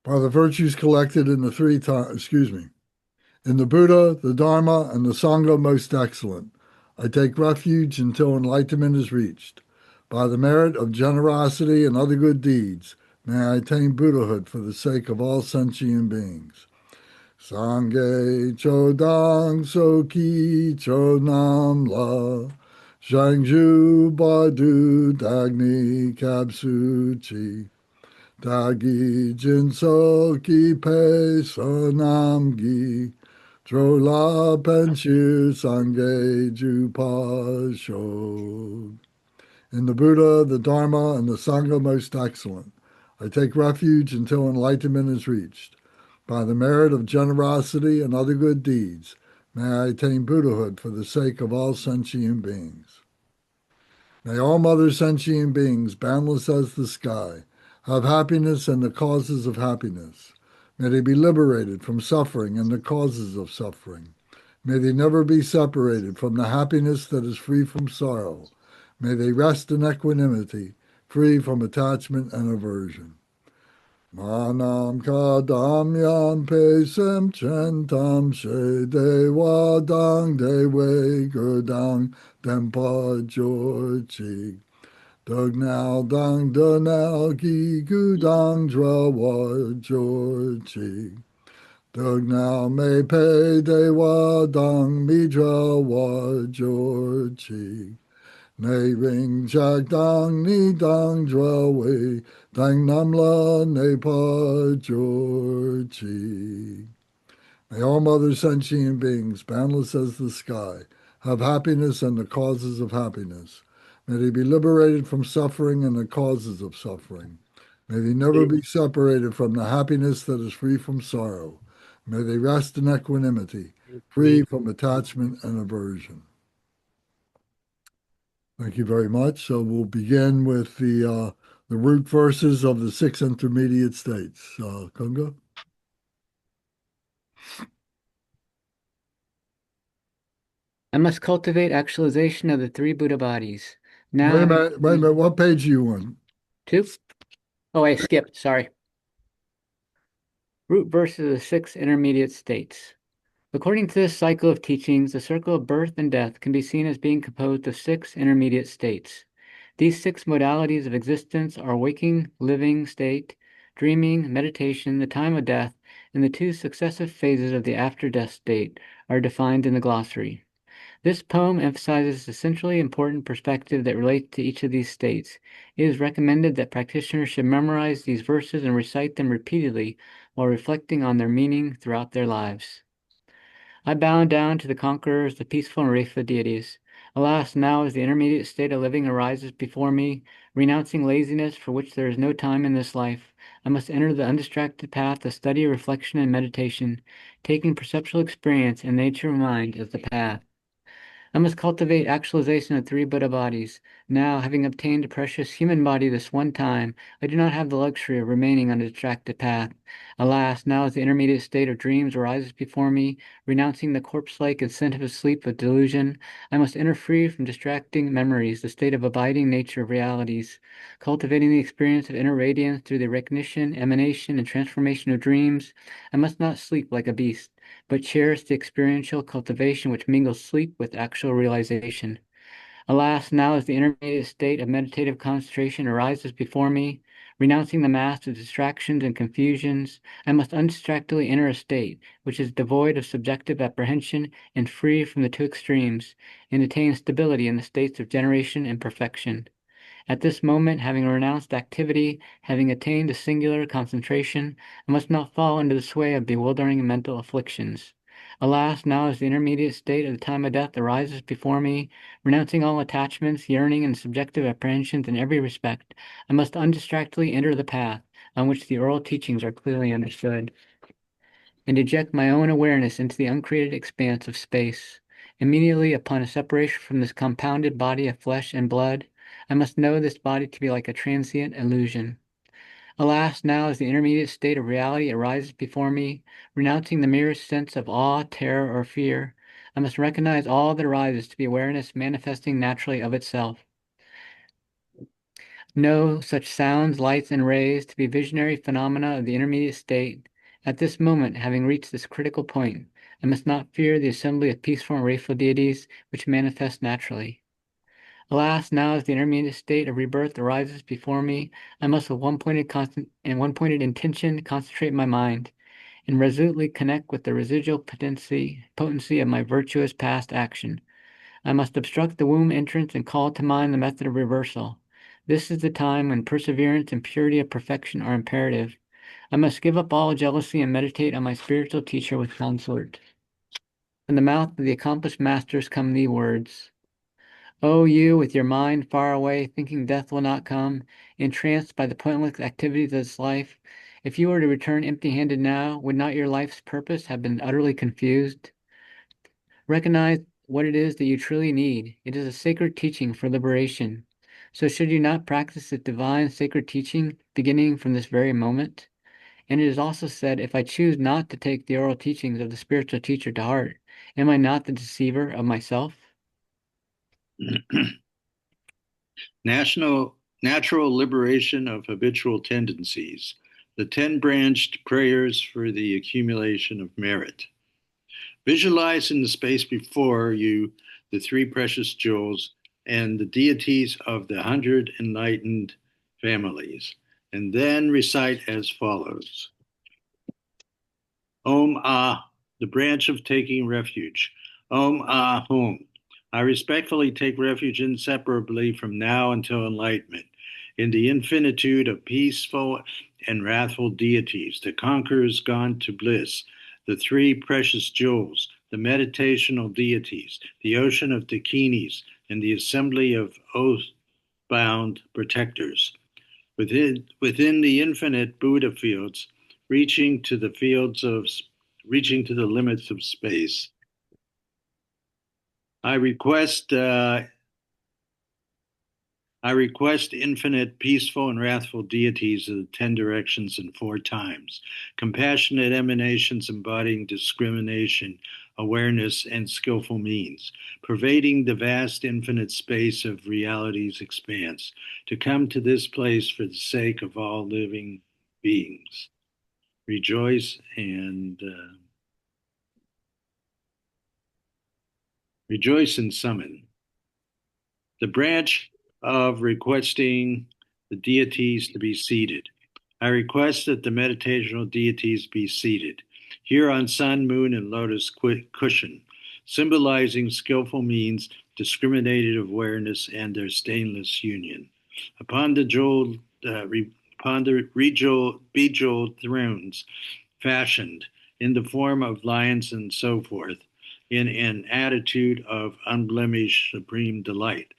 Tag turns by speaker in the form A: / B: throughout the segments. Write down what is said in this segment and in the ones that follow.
A: By the virtues collected in the three times, excuse me, in the Buddha, the Dharma, and the Sangha most excellent, I take refuge until enlightenment is reached. By the merit of generosity and other good deeds, may I attain Buddhahood for the sake of all sentient beings. Sangye chodang soki chodam la Zhangzhu Badu Dagni Kapsuchi Dagi Jinsoki Pe Sonamgi Drola Penchu Sangye Jupa Shog. In the Buddha, the Dharma, and the Sangha most excellent, I take refuge until enlightenment is reached. By the merit of generosity and other good deeds, may I attain Buddhahood for the sake of all sentient beings. May all mother sentient beings, boundless as the sky, have happiness and the causes of happiness. May they be liberated from suffering and the causes of suffering. May they never be separated from the happiness that is free from sorrow. May they rest in equanimity, free from attachment and aversion. Manam kadamyam pesem centam she dewadang dewe gudang dempa jorchi. Dugnal dang dunal ki gudang drawa jorchi. Dugnal me pe dewadang midra wa jorchi. Nei ring chak dang ni dang dra wei dang nam la ne pa jor chi. May all mother sentient beings, boundless as the sky, have happiness and the causes of happiness. May they be liberated from suffering and the causes of suffering. May they never be separated from the happiness that is free from sorrow. May they rest in equanimity, free from attachment and aversion. Thank you very much. So we'll begin with the root verses of the six intermediate states. Kunga?
B: I must cultivate actualization of the three Buddha bodies. Now
A: Wait a
B: having
A: minute. Wait a minute. What page are you on?
B: two. Oh, I skipped. Sorry. Root verses of the six intermediate states. According to this cycle of teachings, the circle of birth and death can be seen as being composed of six intermediate states. These six modalities of existence are waking, living state, dreaming, meditation, the time of death, and the two successive phases of the after-death state are defined in the glossary. This poem emphasizes the centrally important perspective that relates to each of these states. It is recommended that practitioners should memorize these verses and recite them repeatedly while reflecting on their meaning throughout their lives. I bow down to the conquerors, the peaceful and wrathful deities. Alas, now as the intermediate state of living arises before me, renouncing laziness for which there is no time in this life, I must enter the undistracted path of study, reflection, and meditation, taking perceptual experience and nature of mind as the path. I must cultivate actualization of three Buddha bodies. Now, having obtained a precious human body this one time, I do not have the luxury of remaining on the distracted path. Alas, now as the intermediate state of dreams arises before me, renouncing the corpse-like incentive of sleep of delusion, I must enter free from distracting memories, the state of abiding nature of realities, cultivating the experience of inner radiance through the recognition, emanation, and transformation of dreams. I must not sleep like a beast, but cherish the experiential cultivation which mingles sleep with actual realization. Alas, now as the intermediate state of meditative concentration arises before me, renouncing the mass of distractions and confusions, I must undistractedly enter a state which is devoid of subjective apprehension and free from the two extremes, and attain stability in the states of generation and perfection. At this moment, having renounced activity, having attained a singular concentration, I must not fall under the sway of bewildering mental afflictions. Alas, now as the intermediate state of the time of death arises before me, renouncing all attachments, yearning, and subjective apprehensions in every respect, I must undistractedly enter the path on which the oral teachings are clearly understood, and eject my own awareness into the uncreated expanse of space. Immediately upon a separation from this compounded body of flesh and blood, I must know this body to be like a transient illusion. Alas, now as the intermediate state of reality arises before me, renouncing the merest sense of awe, terror, or fear, I must recognize all that arises to be awareness manifesting naturally of itself. Know such sounds, lights, and rays to be visionary phenomena of the intermediate state. At this moment, having reached this critical point, I must not fear the assembly of peaceful and wrathful deities which manifest naturally. Alas, now as the intermediate state of rebirth arises before me, I must with one-pointed intention concentrate my mind and resolutely connect with the residual potency of my virtuous past action. I must obstruct the womb entrance and call to mind the method of reversal. This is the time when perseverance and purity of perfection are imperative. I must give up all jealousy and meditate on my spiritual teacher with consort. From the mouth of the accomplished masters come these words. O you, with your mind far away, thinking death will not come, entranced by the pointless activities of this life, if you were to return empty-handed now, would not your life's purpose have been utterly confused? Recognize what it is that you truly need. It is a sacred teaching for liberation. So should you not practice this divine sacred teaching beginning from this very moment? And it is also said, if I choose not to take the oral teachings of the spiritual teacher to heart, am I not the deceiver of myself?
C: Natural liberation of habitual tendencies, the 10 branched prayers for the accumulation of merit. Visualize in the space before you the 3 precious jewels and the deities of the 100 enlightened families, and then recite as follows. Om Ah, the branch of taking refuge. Om Ah Hum. I respectfully take refuge inseparably from now until enlightenment in the infinitude of peaceful and wrathful deities, the conquerors gone to bliss, the 3 precious jewels, the meditational deities, the ocean of dakinis, and the assembly of oath-bound protectors. Within the infinite Buddha fields, reaching to the limits of space. I request infinite, peaceful, and wrathful deities of the 10 directions in 4 times, compassionate emanations embodying discrimination, awareness, and skillful means, pervading the vast infinite space of reality's expanse, to come to this place for the sake of all living beings. Rejoice and summon. The branch of requesting the deities to be seated. I request that the meditational deities be seated here on sun, moon, and lotus cushion, symbolizing skillful means, discriminated awareness, and their stainless union. Upon the bejeweled thrones, fashioned in the form of lions and so forth, in an attitude of unblemished supreme delight.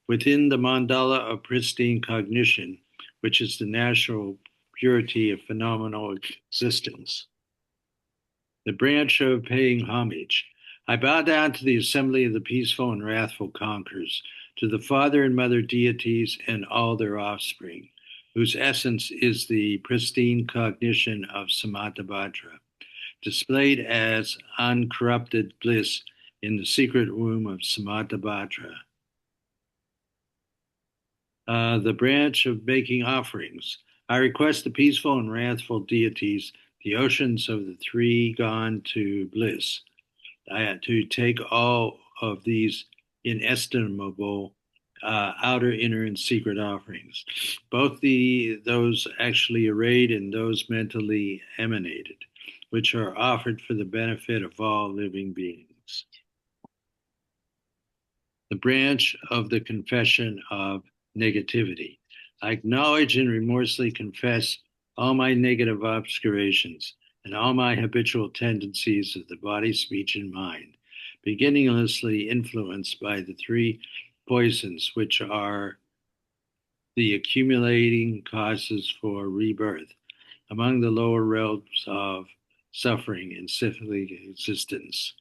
C: Within the mandala of pristine cognition, which is the natural purity of phenomenal existence. The branch of paying homage. I bow down to the assembly of the peaceful and wrathful conquerors, to the father and mother deities and all their offspring, whose essence is the pristine cognition of Samattabhadra, displayed as uncorrupted bliss in the secret womb of Samattabhadra. The branch of making offerings. I request the peaceful and wrathful deities, the oceans of the 3 gone to bliss, to take all of these inestimable outer, inner, and secret offerings, both those actually arrayed and those mentally emanated, which are offered for the benefit of all living beings. The branch of the confession of negativity. I acknowledge and remorselessly confess all my negative obscurations and all my habitual tendencies of the body, speech, and mind, beginninglessly influenced by the 3 poisons, which are the accumulating causes for rebirth among the lower realms of suffering and syphilitic existence.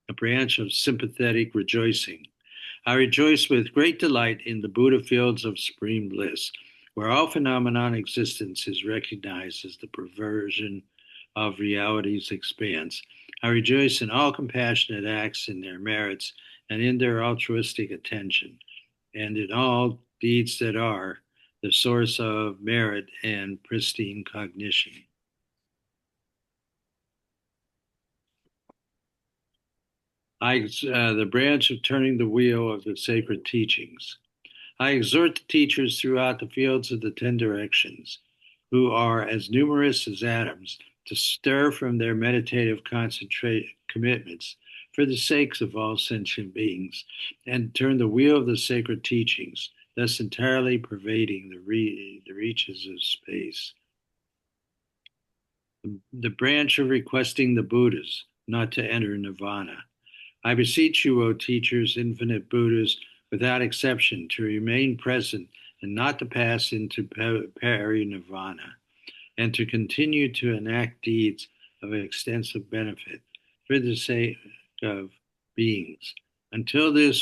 C: A branch of sympathetic rejoicing. I rejoice with great delight in the Buddha fields of supreme bliss, where all phenomenon existence is recognized as the perversion of reality's expanse. I rejoice in all compassionate acts in their merits and in their altruistic attention, and in all deeds that are the source of merit and pristine cognition. The branch of turning the wheel of the sacred teachings. I exhort the teachers throughout the fields of the 10 directions, who are as numerous as atoms, to stir from their meditative commitments for the sakes of all sentient beings, and turn the wheel of the sacred teachings, thus entirely pervading the reaches of space. The branch of requesting the Buddhas not to enter nirvana. I beseech you, O teachers, infinite Buddhas, without exception, to remain present and not to pass into peri-nirvana, and to continue to enact deeds of extensive benefit for the sake of beings, until the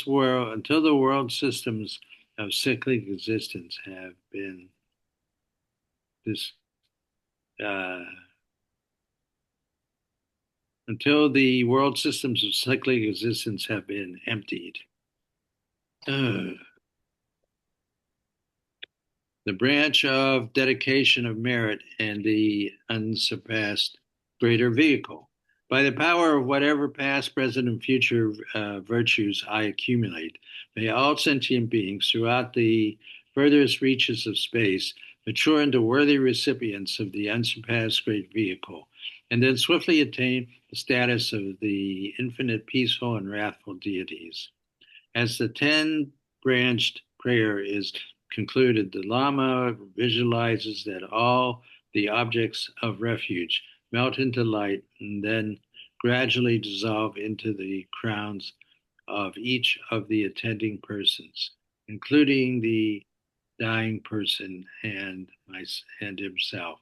C: world systems of cyclic existence have been until the world systems of cyclic existence have been emptied. The branch of dedication of merit and the unsurpassed greater vehicle. By the power of whatever past, present, and future virtues I accumulate, may all sentient beings throughout the furthest reaches of space mature into worthy recipients of the unsurpassed great vehicle, and then swiftly attain the status of the infinite, peaceful, and wrathful deities. As the 10-branched prayer is concluded, the Lama visualizes that all the objects of refuge melt into light and then gradually dissolve into the crowns of each of the attending persons, including the dying person and himself.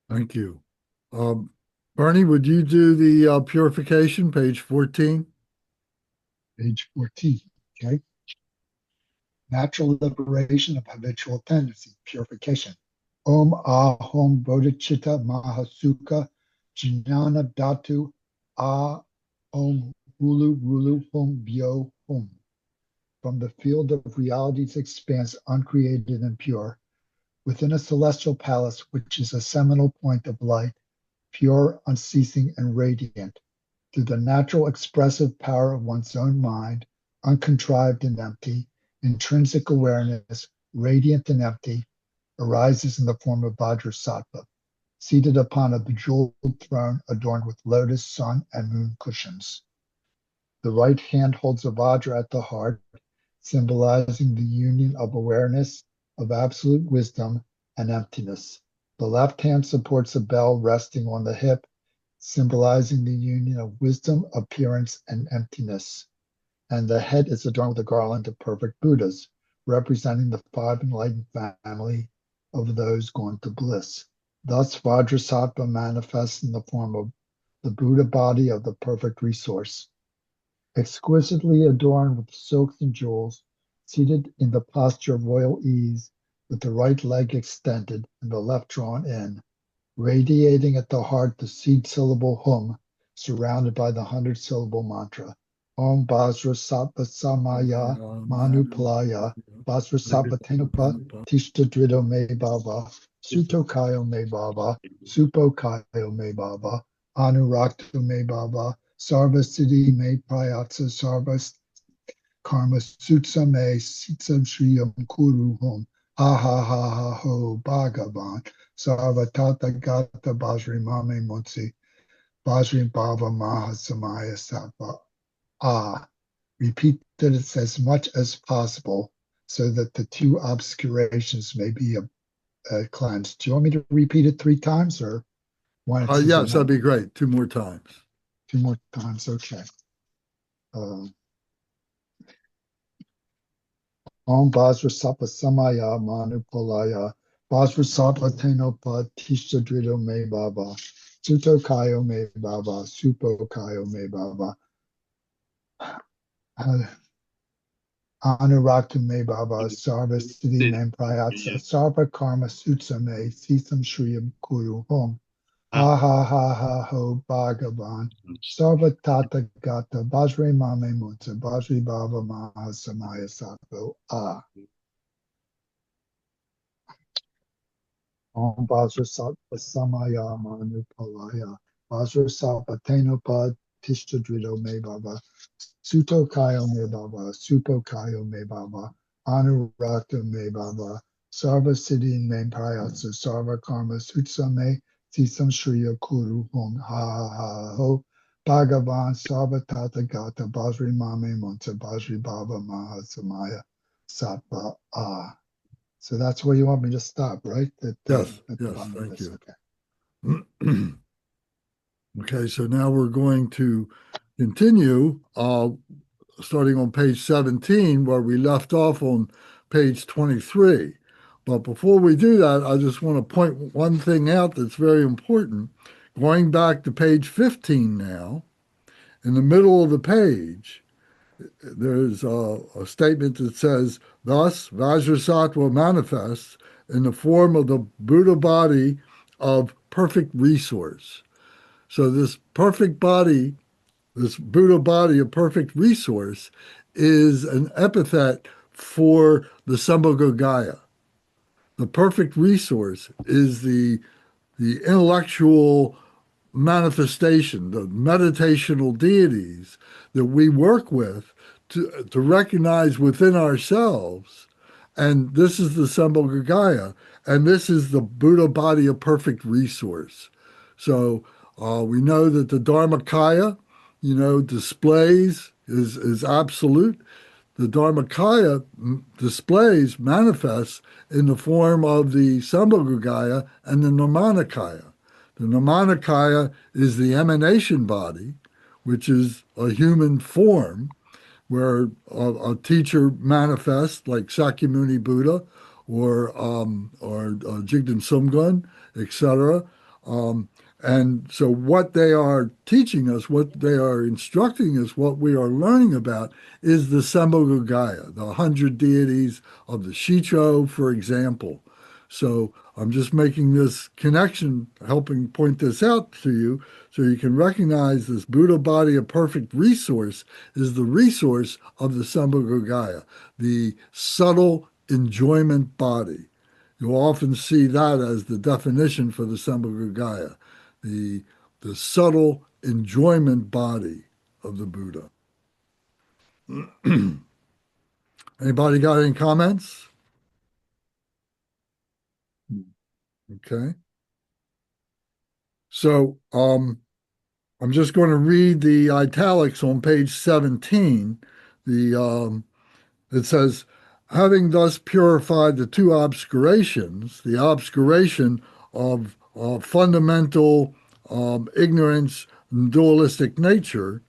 A: Thank you. Bernie, would you do the purification, page 14?
D: Page 14, okay. Natural liberation of habitual tendency, purification. Om Ahom Bodhicitta Mahasukha Jnana Dhatu Ah Om Hulu Rulu Hum Byo Hum. From the field of reality's expanse, uncreated and pure, within a celestial palace, which is a seminal point of light, pure, unceasing, and radiant, through the natural expressive power of one's own mind, uncontrived and empty, intrinsic awareness, radiant and empty, arises in the form of Vajrasattva, seated upon a bejeweled throne adorned with lotus, sun, and moon cushions. The right hand holds a Vajra at the heart, symbolizing the union of awareness, of absolute wisdom, and emptiness. The left hand supports a bell resting on the hip, symbolizing the union of wisdom, appearance, and emptiness. And the head is adorned with a garland of perfect Buddhas, representing the 5 enlightened family of those gone to bliss. Thus, Vajrasattva manifests in the form of the Buddha body of the perfect resource. Exquisitely adorned with silks and jewels, seated in the posture of royal ease, with the right leg extended and the left drawn in, radiating at the heart the seed syllable hum, surrounded by the 100-syllable mantra. Om Vajrasattva Samaya Manupalaya Vajrasattva Tenupa Tishta Drido Me Baba Suto Kayo Me Baba Supo Kayo Me Baba Anuraktu Me Baba Sarva Siddhi Me Prayatsa Sarva Karma Sutsa Me Sitsam Shriyam Kuru Hum Ha Ha Ha Ha Ho Bhagavan Sarva Tata Gata Bajri Mame Mutsi Bajri Bhava Maha Samaya Sattva. Repeat it as much as possible so that the 2 obscurations may be cleansed. Do you want me to repeat it 3 times or one?
A: Yes, that'd be great. 2 more times.
D: 2 more times, okay. Om Vajrasattva Samaya Manupalaya Vajrasattva Tenopa Tishta Drido Me Baba Suto Kayo Me Baba Supo Kayo Me Baba Anuraktu Me Baba Sarva Siddhi Me Prayatsa Sarva Karma Sutsa Me Sisam Shriyam Kuru Hum Ha ha ha ha ho Bhagavan. Sarva Tata Gata Vajre Mame Mutta Vajri Bhava Maha Samaya Sattva Ah. Om Vajrasattva Samaya Manu Palaya. Vajrasattva Tenopa Tishtadrido Me Baba. Suto Kayo Me Baba. Supo Kayo Me Baba. Anurakta Me Baba. Sarva Siddhi Me Prayatsa. Sarva Karma Sutsa Me. Sisam Shriya Kuru Hong Ha Ha Ho. Bhagavan Sarva Tata Gata Bajri Mame Munta Bajri Baba Maha Samaya Sattva Ah. So that's where you want me to stop, right? At the bottom of
A: Thank
D: this.
A: you.
D: Okay.
A: Okay, so now we're going to continue, starting on page 17, where we left off on page 23. But before we do that, I just want to point one thing out that's very important. Going back to page 15 now, in the middle of the page, there's a statement that says, thus, Vajrasattva manifests in the form of the Buddha body of perfect resource. So this perfect body, this Buddha body of perfect resource, is an epithet for the Sambhogagaya. The perfect resource is the intellectual manifestation, the meditational deities that we work with to recognize within ourselves. And this is the Sambhogagaya, and this is the Buddha body of perfect resource. So we know that the Dharmakaya, displays is absolute. The Dharmakaya displays, manifests in the form of the Sambhogagaya and the Nirmanakaya. The Nirmanakaya is the emanation body, which is a human form, where a teacher manifests, like Sakyamuni Buddha or Jigten Sumgun, etc. And so what they are teaching us, what they are instructing us, what we are learning about is the Sambhogagaya, the 100 deities of the Shicho, for example. So I'm just making this connection, helping point this out to you so you can recognize this Buddha body of perfect resource is the resource of the Sambhogagaya, the subtle enjoyment body. You'll often see that as the definition for the Sambhogagaya, the, the subtle enjoyment body of the Buddha. Anybody got any comments? Okay. So I'm just going to read the italics on page 17. It says, having thus purified the two obscurations, the obscuration of fundamental ignorance and dualistic nature,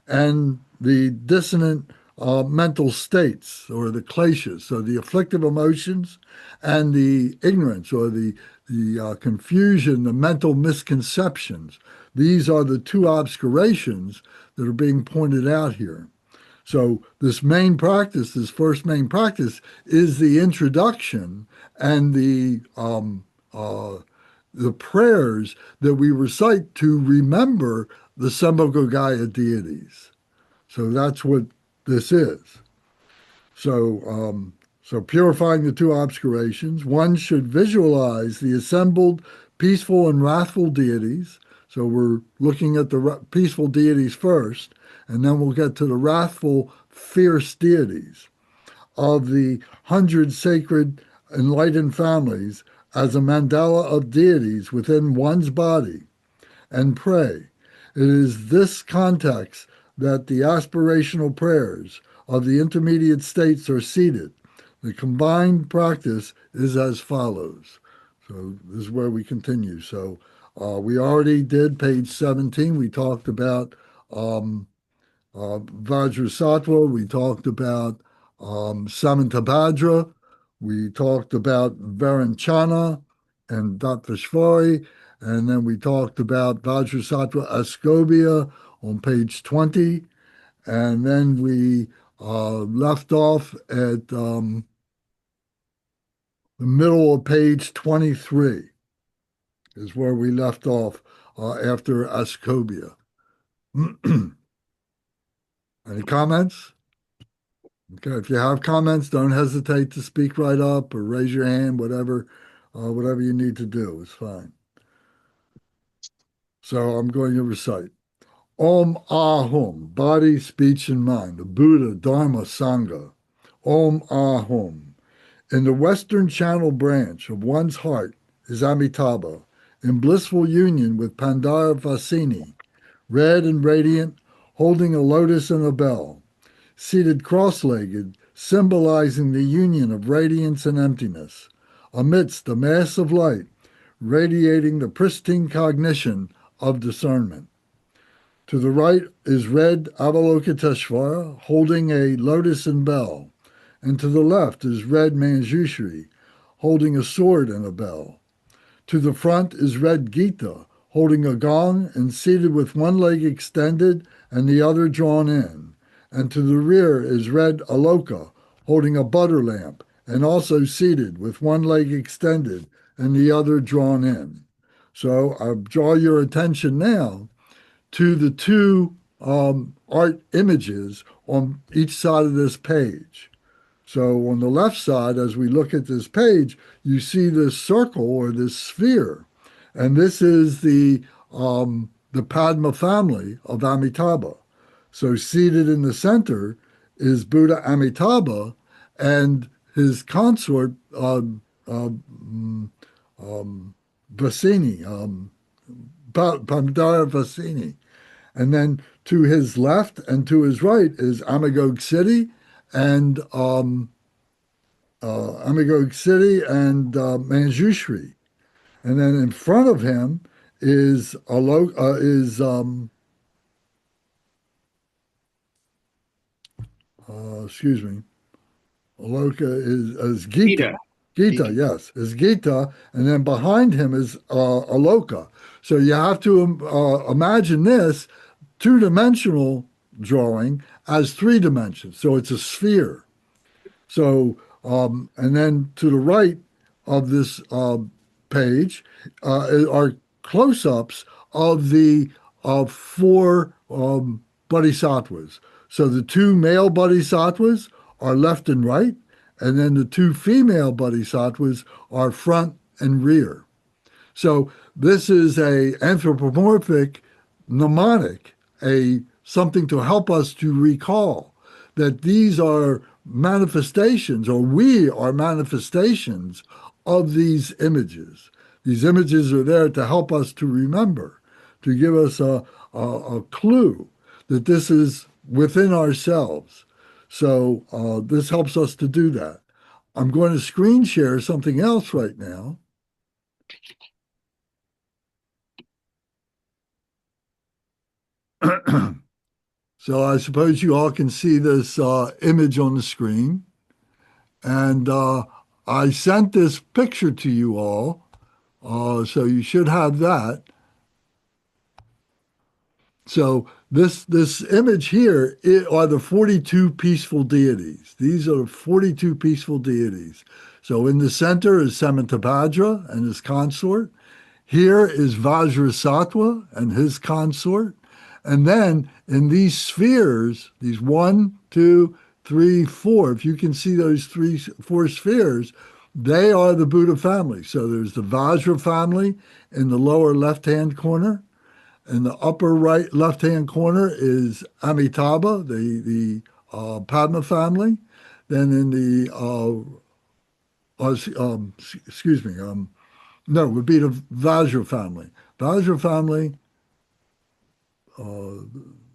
A: and the dissonant mental states or the kleshas, so the afflictive emotions and the ignorance or the confusion, the mental misconceptions. These are the two obscurations that are being pointed out here. So this main practice, this first main practice, is the introduction and the prayers that we recite to remember the Sambhogagaya deities. So that's what this is. So purifying the two obscurations, one should visualize the assembled peaceful and wrathful deities. So we're looking at the peaceful deities first, and then we'll get to the wrathful, fierce deities of the 100 sacred enlightened families as a mandala of deities within one's body and pray. It is this context that the aspirational prayers of the intermediate states are seated. The combined practice is as follows. So this is where we continue. So we already did page 17. We talked about Vajrasattva. We talked about Samantabhadra. We talked about Varanchana and Dattashvari. And then we talked about Vajrasattva Ascobia on page 20. And then we left off at the middle of page 23 is where we left off after Ascobia. Any comments? Okay, if you have comments, don't hesitate to speak right up or raise your hand, whatever you need to do is fine. So I'm going to recite. Om Ahum, body, speech, and mind, the Buddha, Dharma, Sangha. Om Ahum. In the western channel branch of one's heart is Amitabha, in blissful union with Pandara Vasini, red and radiant, holding a lotus and a bell, seated cross-legged, symbolizing the union of radiance and emptiness, amidst the mass of light, radiating the pristine cognition of discernment. To the right is red Avalokiteshvara, holding a lotus and bell, and to the left is red Manjushri, holding a sword and a bell. To the front is red Gita, holding a gong and seated with one leg extended and the other drawn in. And to the rear is red Aloka, holding a butter lamp and also seated with one leg extended and the other drawn in. So I draw your attention now to the two art images on each side of this page. So on the left side, as we look at this page, you see this circle or this sphere, and this is the Padma family of Amitabha. So seated in the center is Buddha Amitabha and his consort Vasini, Pandara Vasini. And then to his left and to his right is Amagog City and Manjushri. And then in front of him is excuse me, Aloka is Gita. Gita, yes, is Gita, and then behind him is Aloka. So you have to imagine this two-dimensional drawing as three dimensions. So it's a sphere. So, and then to the right of this page are close-ups of the four bodhisattvas. So the two male bodhisattvas are left and right, and then the two female bodhisattvas are front and rear. So this is a anthropomorphic mnemonic, something to help us to recall that these are manifestations, or we are manifestations of these images. These images are there to help us to remember, to give us a clue that this is within ourselves. So this helps us to do that. I'm going to screen share something else right now. So I suppose you all can see this image on the screen. And I sent this picture to you all, so you should have that. So this image here are the 42 peaceful deities. These are the 42 peaceful deities. So in the center is Samantabhadra and his consort. Here is Vajrasattva and his consort. And then in these spheres, these 1, 2, 3, 4, if you can see those 4 spheres, they are the Buddha family. So there's the Vajra family in the lower left-hand corner. In the upper right left-hand corner is Amitabha, the Padma family. Then in the, excuse me, no, it would be the Vajra family. Vajra family,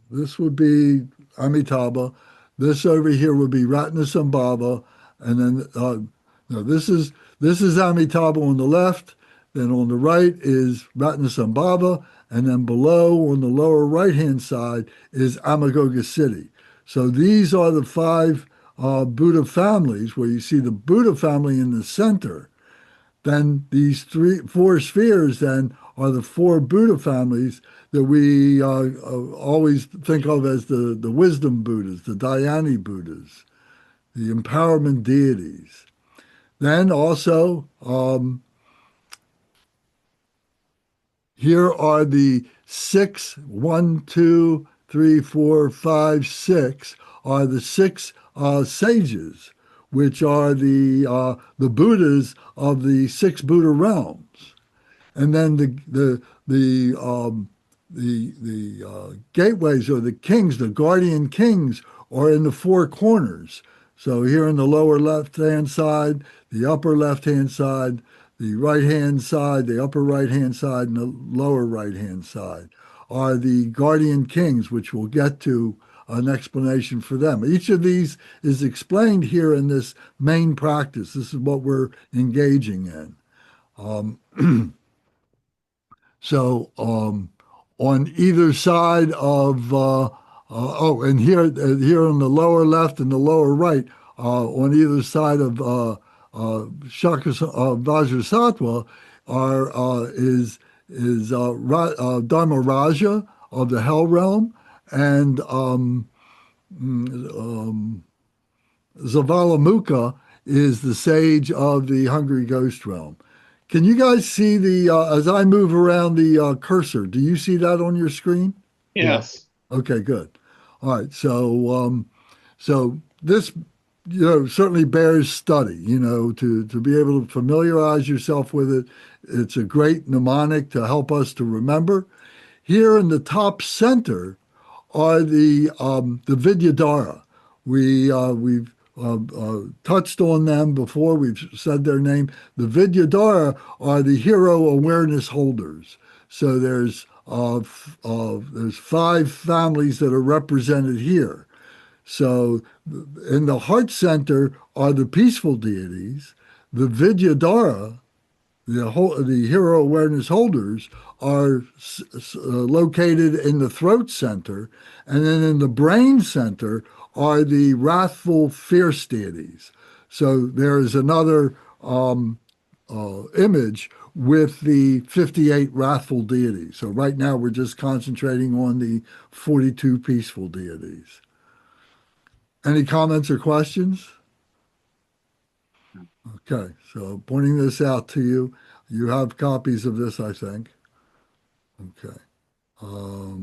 A: this would be Amitabha. This over here would be Ratnasambhava. And then no, this is Amitabha on the left. Then on the right is Ratnasambhava. And then below on the lower right-hand side is Amagoga City. So these are the 5 Buddha families, where you see the Buddha family in the center. Then these 4 spheres then are the 4 Buddha families that we always think of as the wisdom Buddhas, the Dhyani Buddhas, the empowerment deities. Then also here are the six, one, two, three, four, five, six, are the six sages, which are the Buddhas of the six Buddha realms. And then the gateways, or the kings, the guardian kings, are in the four corners. So here in the lower left-hand side, the upper left-hand side, the right-hand side, the upper right-hand side, and the lower right-hand side are the guardian kings, which we'll get to an explanation for them. Each of these is explained here in this main practice. This is what we're engaging in. So on either side of and here on the lower left and the lower right, on either side of Vajrasattva is Dharma Raja of the Hell realm, and Zavalamukha is the sage of the Hungry Ghost realm. Can you guys see as I move around the cursor, do you see that on your screen?
D: Yes.
A: Okay, good. All right. So this, certainly bears study, to be able to familiarize yourself with it. It's a great mnemonic to help us to remember. Here in the top center are the Vidyadhara. We've touched on them before. We've said their name. The Vidyadhara are the hero awareness holders. So there's five families that are represented here. So in the heart center are the peaceful deities. The Vidyadhara, the hero awareness holders, are located in the throat center, and then in the brain center are the wrathful, fierce deities. So there is another image with the 58 wrathful deities. So right now we're just concentrating on the 42 peaceful deities. Any comments or questions? Okay, so pointing this out to you, you have copies of this, I think. Okay. All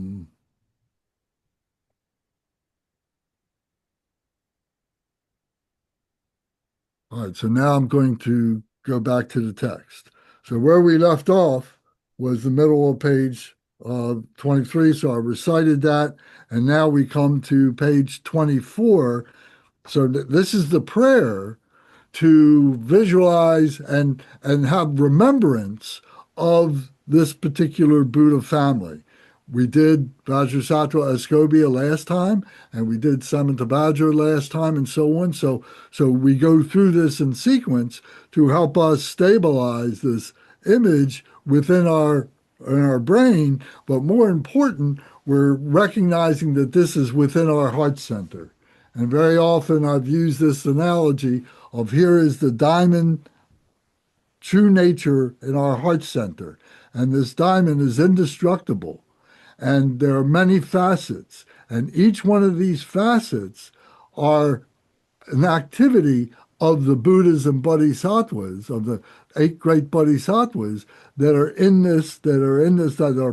A: right, so now I'm going to go back to the text. So where we left off was the middle of page 23, so I recited that, and now we come to page 24. So this is the prayer to visualize and have remembrance of this particular Buddha family. We did Vajrasattva Ascobia last time, and we did Samantabhadra last time, and so on. So we go through this in sequence to help us stabilize this image within our brain. But more important, we're recognizing that this is within our heart center. And very often I've used this analogy of here is the diamond true nature in our heart center. And this diamond is indestructible. And there are many facets. And each one of these facets are an activity of the Buddhas and Bodhisattvas, of the 8 great Bodhisattvas that are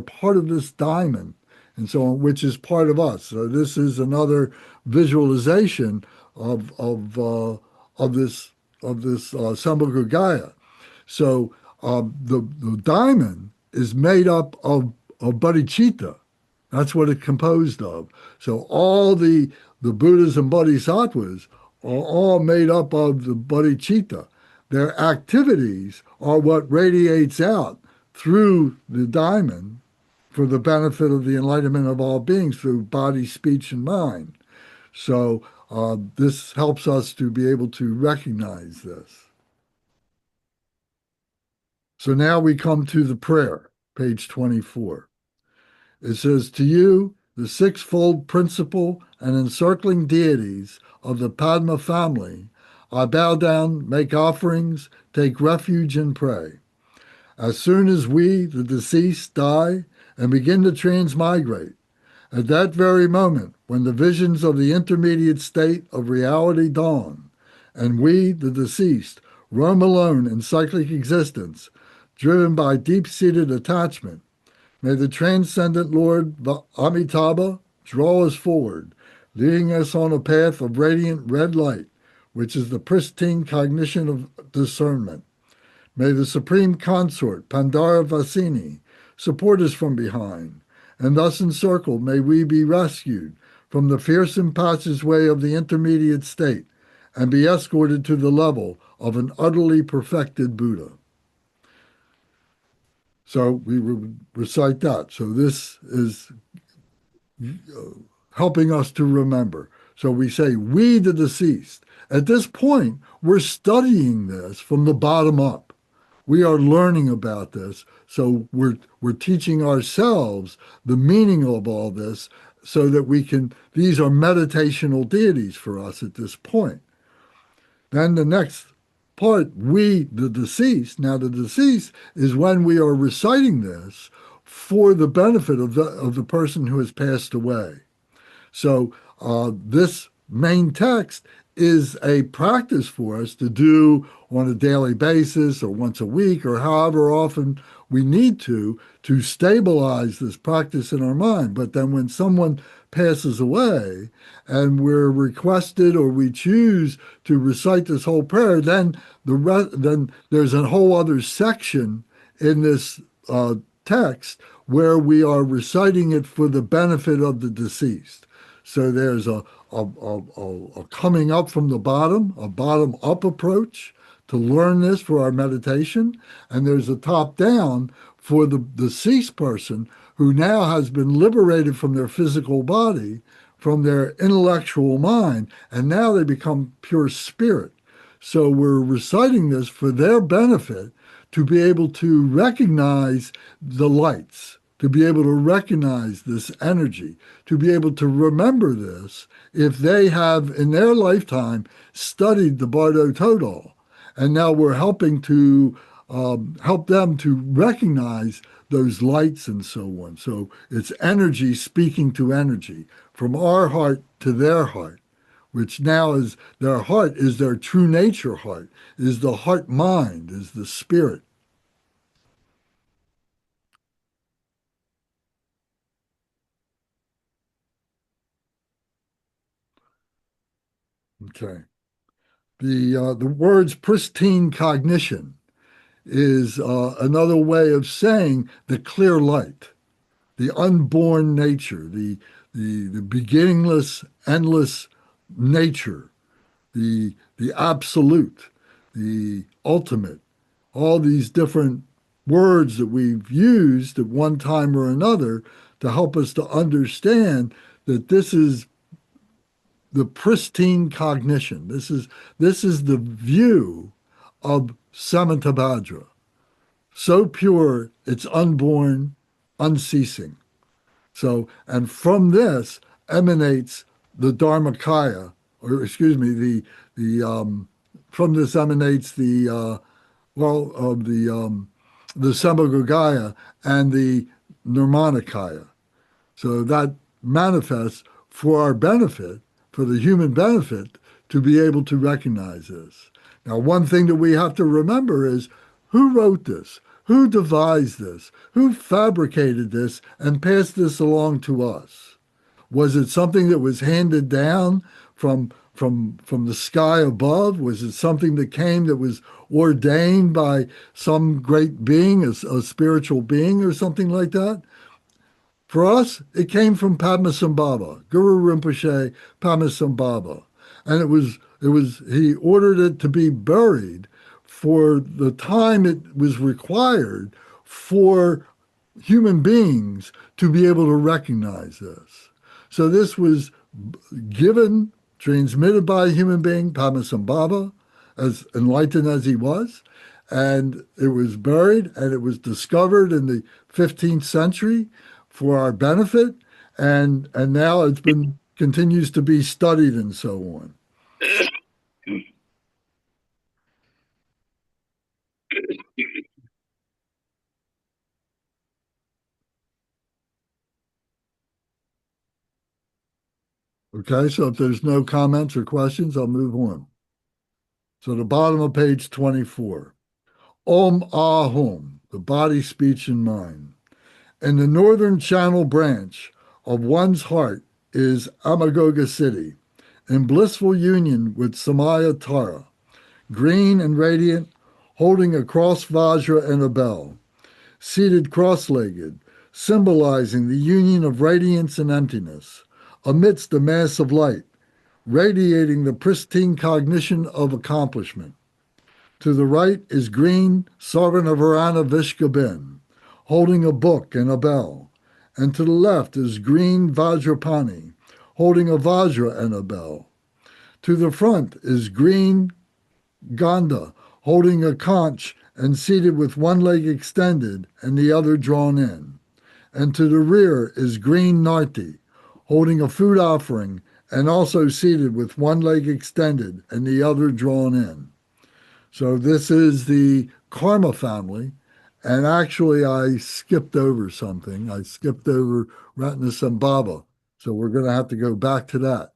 A: part of this diamond, and so on, which is part of us. So this is another visualization of this Sambhogaya. So the diamond is made up of bodhicitta. That's what it's composed of. So all the Buddhas and Bodhisattvas are all made up of the bodhicitta. Their activities are what radiates out through the diamond for the benefit of the enlightenment of all beings through body, speech, and mind. So this helps us to be able to recognize this. So now we come to the prayer, page 24. It says, "To you, the sixfold principal and encircling deities of the Padma family, I bow down, make offerings, take refuge, and pray. As soon as we, the deceased, die and begin to transmigrate, at that very moment when the visions of the intermediate state of reality dawn, and we, the deceased, roam alone in cyclic existence, driven by deep-seated attachment, May the transcendent Lord Amitabha draw us forward, leading us on a path of radiant red light, which is the pristine cognition of discernment. May the Supreme Consort, Pandara Vasini, support us from behind, and thus encircled may we be rescued from the fearsome passageway of the intermediate state and be escorted to the level of an utterly perfected Buddha. So we recite that. So this is helping us to remember. So we say, we the deceased. At this point, we're studying this from the bottom up. We are learning about this. So we're teaching ourselves the meaning of all this so that we can, these are meditational deities for us at this point. Then the next part, we, the deceased. Now, the deceased is when we are reciting this for the benefit of the person who has passed away. So this main text is a practice for us to do on a daily basis or once a week or however often we need to stabilize this practice in our mind. But then when someone passes away and we're requested or we choose to recite this whole prayer, then then there's a whole other section in this text where we are reciting it for the benefit of the deceased. So there's a coming up from the bottom, a bottom up approach to learn this for our meditation. And there's a top down for the deceased person who now has been liberated from their physical body, from their intellectual mind, and now they become pure spirit. So we're reciting this for their benefit to be able to recognize the lights, to be able to recognize this energy, to be able to remember this if they have in their lifetime studied the Bardo Thodol. And now we're helping to help them to recognize those lights and so on. So it's energy speaking to energy from our heart to their heart, which now is their heart, is their true nature heart, is the heart mind, is the spirit. Okay. The words pristine cognition is another way of saying the clear light, the unborn nature, the beginningless, endless nature, the absolute, the ultimate, all these different words that we've used at one time or another to help us to understand that this is the pristine cognition. This is the view of Samantabhadra. So pure, it's unborn, unceasing. So, and from this emanates the Dharmakaya, or excuse me, from this emanates the Sambhogakaya and the Nirmanakaya. So that manifests for our benefit, for the human benefit, to be able to recognize this. Now, one thing that we have to remember is who wrote this? Who devised this? Who fabricated this and passed this along to us? Was it something that was handed down from the sky above? Was it something that came that was ordained by some great being, a spiritual being or something like that? For us, it came from Padmasambhava, Guru Rinpoche, Padmasambhava. And he ordered it to be buried for the time it was required for human beings to be able to recognize this. So this was given, transmitted by a human being, Padmasambhava, as enlightened as he was, and it was buried and it was discovered in the 15th century for our benefit, and now it's been continues to be studied and so on. Okay, so if there's no comments or questions, I'll move on. So the bottom of page 24. Om Ahum, the body, speech, and mind. And the northern channel branch of one's heart is Amagoga City, in blissful union with Samaya Tara, green and radiant, holding a cross Vajra and a bell, seated cross-legged, symbolizing the union of radiance and emptiness, amidst the mass of light, radiating the pristine cognition of accomplishment. To the right is green Sarvanavarana Vishkabin, holding a book and a bell, and to the left is green Vajrapani, holding a Vajra and a bell. To the front is green Ganda, holding a conch and seated with one leg extended and the other drawn in. And to the rear is green Narti, holding a food offering and also seated with one leg extended and the other drawn in. So this is the karma family. And actually, I skipped over something. I skipped over Ratnasambhava. So we're going to have to go back to that.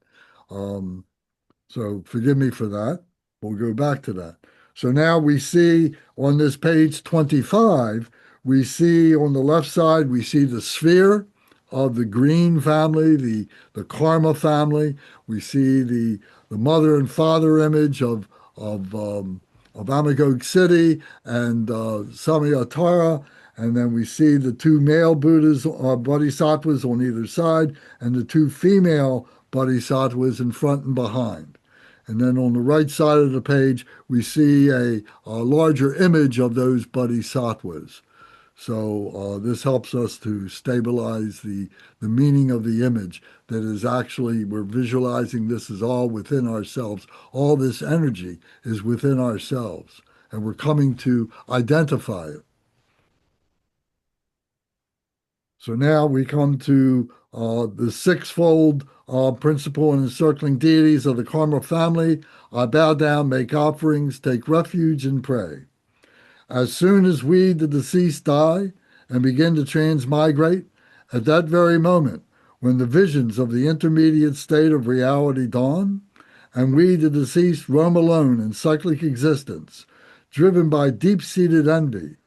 A: So forgive me for that. We'll go back to that. So now we see on this page 25, we see on the left side, we see the sphere of the green family, the karma family. We see the mother and father image of Amagog City and Samayatara. And then we see the two male Buddhas, bodhisattvas on either side, and the two female bodhisattvas in front and behind. And then on the right side of the page, we see a larger image of those bodhisattvas. So this helps us to stabilize the meaning of the image that is actually, we're visualizing this is all within ourselves. All this energy is within ourselves, and we're coming to identify it. So now we come to the sixfold principle and encircling deities of the karma family. I bow down, make offerings, take refuge, and pray. As soon as we, the deceased, die and begin to transmigrate, at that very moment, when the visions of the intermediate state of reality dawn, and we, the deceased, roam alone in cyclic existence, driven by deep-seated envy,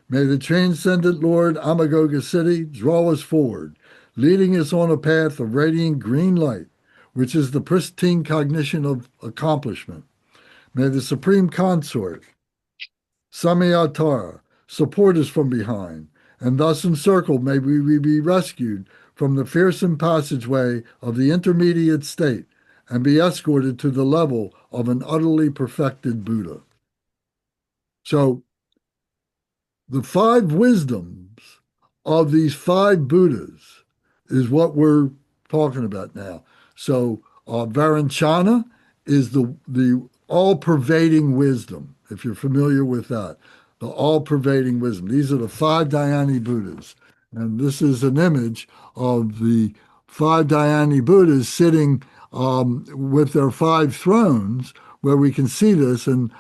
A: may the transcendent Lord Amagoga City draw us forward, leading us on a path of radiant green light, which is the pristine cognition of accomplishment. May the Supreme Consort, Samayatara, support us from behind, and thus encircled may we be rescued from the fearsome passageway of the intermediate state and be escorted to the level of an utterly perfected Buddha. So, the five wisdoms of these five Buddhas is what we're talking about now. So, Varanchana is the all-pervading wisdom, if you're familiar with that, the all-pervading wisdom. These are the five Dhyani Buddhas. And this is an image of the five Dhyani Buddhas sitting with their five thrones, where we can see this. And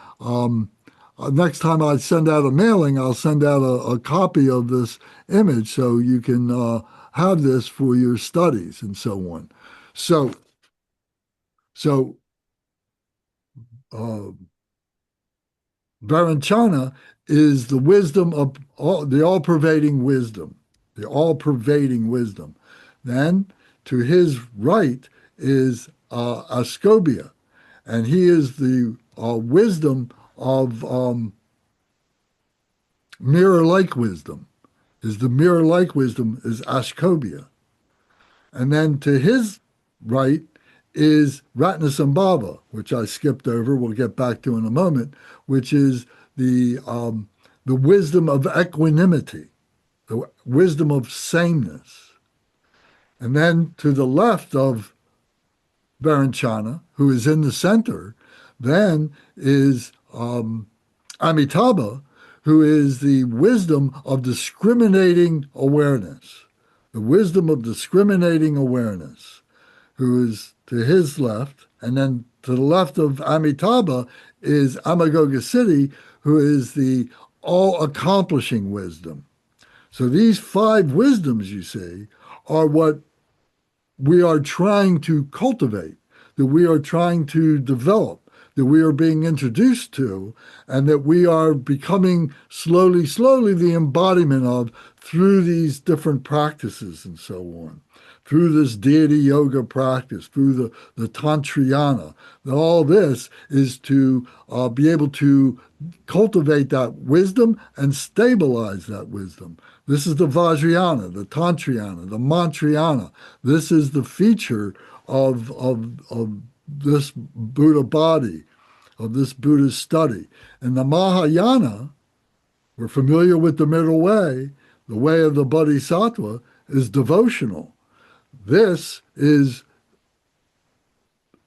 A: next time I send out a mailing, I'll send out a copy of this image so you can have this for your studies and so on. So Varanchana is the wisdom of the all-pervading wisdom, the all-pervading wisdom. Then to his right is Ascobia, and he is the wisdom of mirror-like wisdom. The mirror-like wisdom is Ashkobia. And then to his right is Ratnasambhava, which I skipped over, we'll get back to in a moment, which is the wisdom of equanimity, the wisdom of sameness. And then to the left of Varanchana, who is in the center, then is Amitabha, who is the wisdom of discriminating awareness, the wisdom of discriminating awareness, who is to his left. And then to the left of Amitabha is Amagoga City, who is the all-accomplishing wisdom. So these five wisdoms, you see, are what we are trying to cultivate, that we are trying to develop, that we are being introduced to and that we are becoming slowly, slowly the embodiment of through these different practices and so on, through this deity yoga practice, through the Tantrayana. All this is to be able to cultivate that wisdom and stabilize that wisdom. This is the Vajrayana, the Tantrayana, the Mantrayana. This is the feature of this Buddha body, of this Buddhist study. And the Mahayana, we're familiar with the middle way, the way of the Bodhisattva is devotional. This is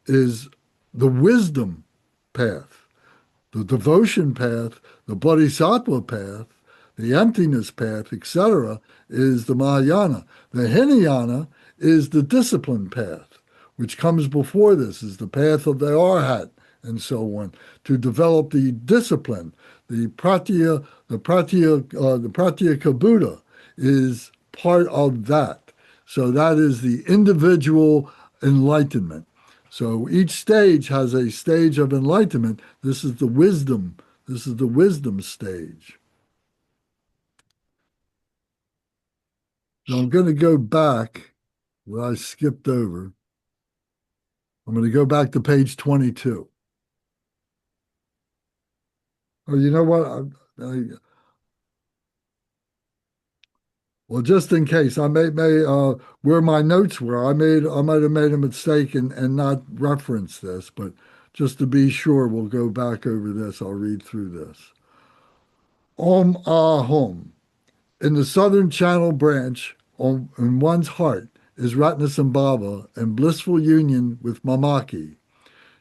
A: the wisdom path, the devotion path, the Bodhisattva path, the emptiness path, etc., is the Mahayana. The Hinayana is the discipline path, which comes before this, is the path of the Arhat and so on, to develop the discipline. The Pratyeka Buddha is part of that. So that is the individual enlightenment. So each stage has a stage of enlightenment. This is the wisdom. This is the wisdom stage. Now I'm going to go back where I skipped over. I'm going to go back to page 22. Oh, you know what? Well, just in case, I may where my notes were, I might have made a mistake and not reference this, but just to be sure, we'll go back over this. I'll read through this. Om Ah Hum. In the southern channel branch, in one's heart, is Ratnasambhava and blissful union with Mamaki,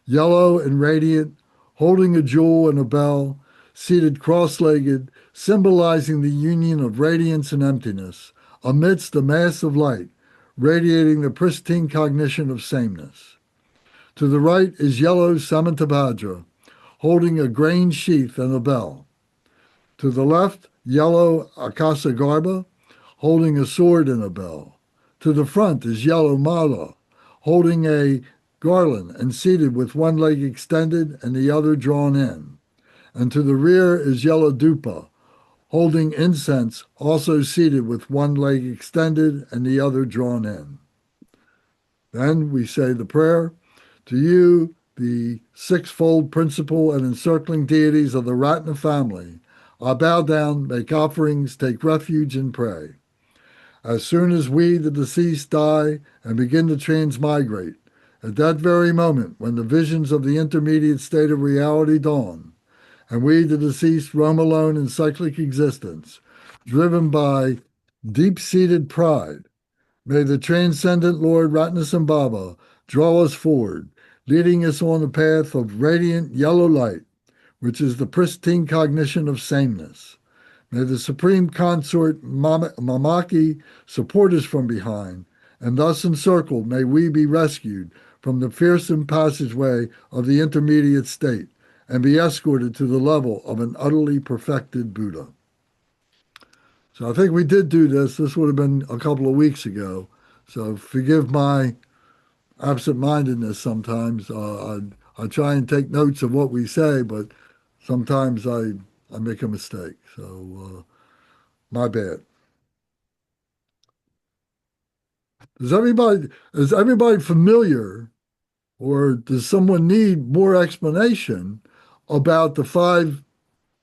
A: yellow and radiant, holding a jewel and a bell, seated cross-legged, symbolizing the union of radiance and emptiness, amidst a mass of light, radiating the pristine cognition of sameness. To the right is yellow Samantabhadra, holding a grain sheath and a bell. To the left, yellow Akasagarbha, holding a sword and a bell. To the front is yellow Mala, holding a garland and seated with one leg extended and the other drawn in. And to the rear is yellow Dupa, holding incense, also seated with one leg extended and the other drawn in. Then we say the prayer. To you, the sixfold principal and encircling deities of the Ratna family, I bow down, make offerings, take refuge, and pray. As soon as we, the deceased, die and begin to transmigrate, at that very moment when the visions of the intermediate state of reality dawn, and we, the deceased, roam alone in cyclic existence, driven by deep-seated pride, may the transcendent Lord Ratnasambhava draw us forward, leading us on the path of radiant yellow light, which is the pristine cognition of sameness. May the Supreme Consort Mamaki support us from behind, and thus encircled may we be rescued from the fearsome passageway of the intermediate state, and be escorted to the level of an utterly perfected Buddha. So I think we did do this. This would have been a couple of weeks ago. So forgive my absent-mindedness sometimes. I try and take notes of what we say, but sometimes I make a mistake. So my bad. Is everybody familiar, or does someone need more explanation about the five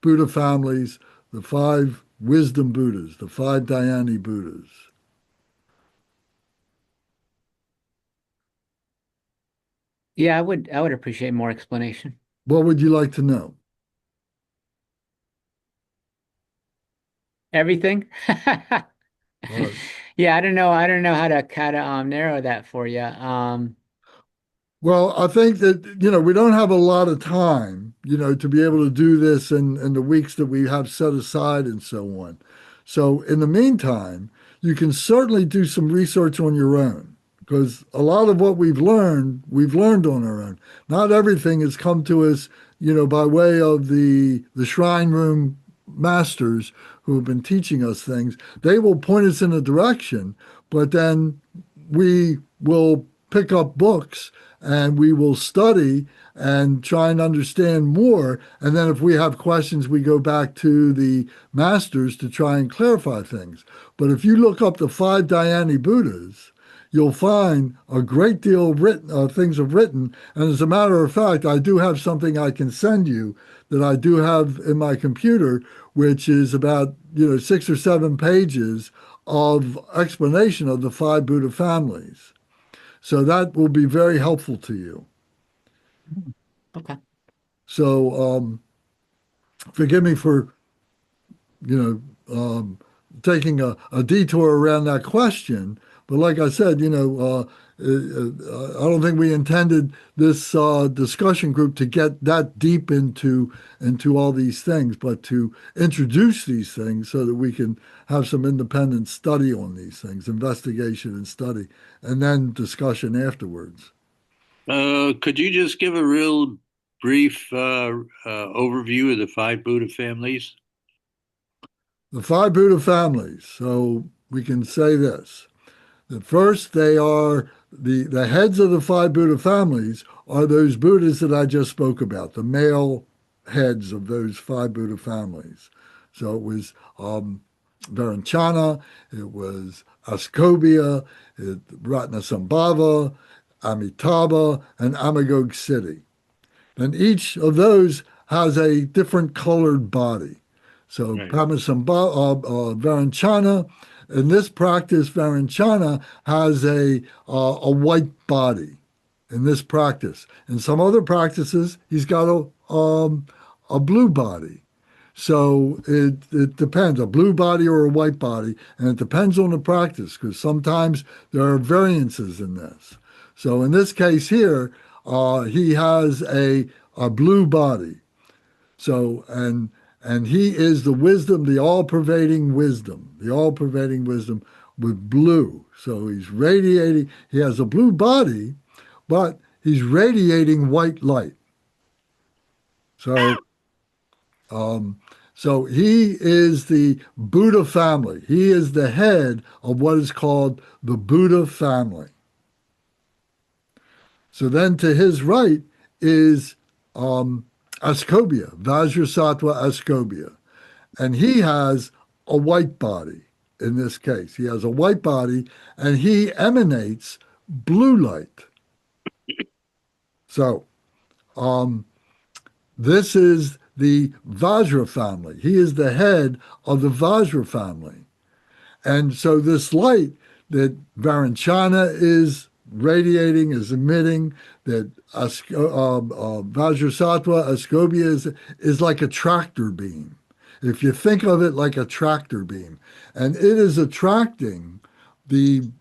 A: Buddha families, the five wisdom Buddhas, the five Dhyani Buddhas?
B: Yeah, I would appreciate more explanation.
A: What would you like to know?
B: Everything?
A: Right.
B: Yeah, I don't know how to kind of narrow that for you.
A: Well, I think that, we don't have a lot of time, to be able to do this in the weeks that we have set aside and so on. So in the meantime, you can certainly do some research on your own, because a lot of what we've learned on our own. Not everything has come to us, by way of the shrine room masters who have been teaching us things. They will point us in a direction, but then we will pick up books and we will study and try and understand more. And then if we have questions, we go back to the masters to try and clarify things. But if you look up the five Dhyani Buddhas, you'll find a great deal of written things have written. And as a matter of fact, I do have something I can send you that I do have in my computer, which is about 6 or 7 pages of explanation of the five Buddha families. So that will be very helpful to you.
B: Okay.
A: So forgive me for taking a detour around that question. But like I said, I don't think we intended this discussion group to get that deep into all these things, but to introduce these things so that we can have some independent study on these things, investigation and study, and then discussion afterwards.
C: Could you just give a real brief overview of the five Buddha families?
A: The five Buddha families. So we can say this. That first, they are the heads of the five Buddha families are those Buddhas that I just spoke about, the male heads of those five Buddha families. So it was Varanchana, it was Ascobia, Ratnasambhava, Amitabha, and Amagog Siddhi. And each of those has a different colored body. So
C: Right.
A: Varanchana, in this practice, Varanchana has a white body in this practice. In some other practices, he's got a blue body. So it depends, a blue body or a white body, and it depends on the practice because sometimes there are variances in this. So in this case here, he has a blue body. So and he is the wisdom, the all-pervading wisdom, with blue. So he's radiating. He has a blue body, but he's radiating white light. So so he is the Buddha family. He is the head of what is called the Buddha family. So then to his right is Ascobia, Vajrasattva Ascobia. And he has a white body in this case. He has a white body and he emanates blue light. So this is the Vajra family. He is the head of the Vajra family. And so this light that Varanchana is radiating, is emitting, that Vajrasattva, Ascobia is like a tractor beam. If you think of it like a tractor beam, and it is attracting the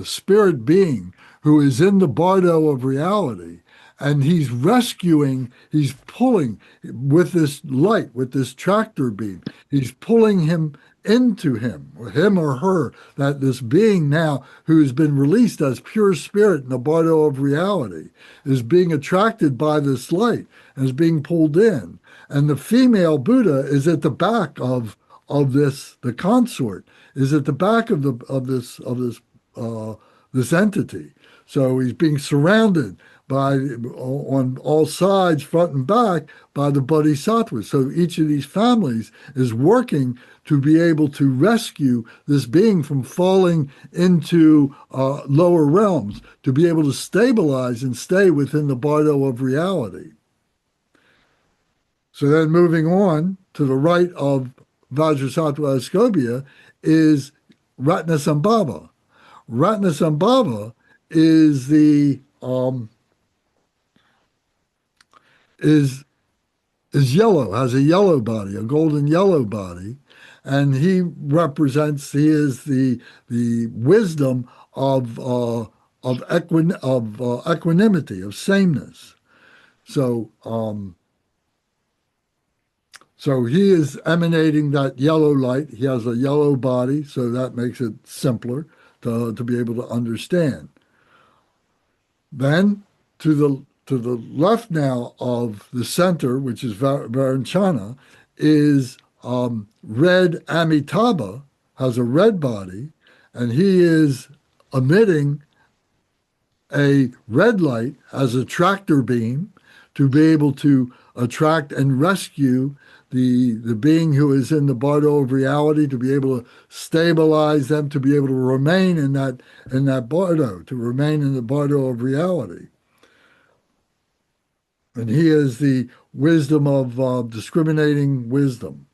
A: spirit being who is in the bardo of reality, and he's rescuing, he's pulling with this light, with this tractor beam, he's pulling him into him or her, that this being now who has been released as pure spirit in the bardo of reality is being attracted by this light and is being pulled in. And the female Buddha is at the back of this, the consort is at the back of this entity. So he's being surrounded by on all sides, front and back, by the bodhisattvas. So each of these families is working to be able to rescue this being from falling into lower realms, to be able to stabilize and stay within the bardo of reality. So then moving on to the right of Vajrasattva Ascobia is Ratnasambhava. Ratnasambhava is the is yellow, has a yellow body, a golden yellow body, and he is the wisdom of equanimity, of sameness. So so he is emanating that yellow light. He has a yellow body, so that makes it simpler to be able to understand. Then to the left now of the center, which is Varanchana, is red Amitabha, has a red body, and he is emitting a red light as a tractor beam to be able to attract and rescue the being who is in the Bardo of reality, to be able to stabilize them, to be able to remain in that Bardo, to remain in the Bardo of reality. And he is the wisdom of discriminating wisdom.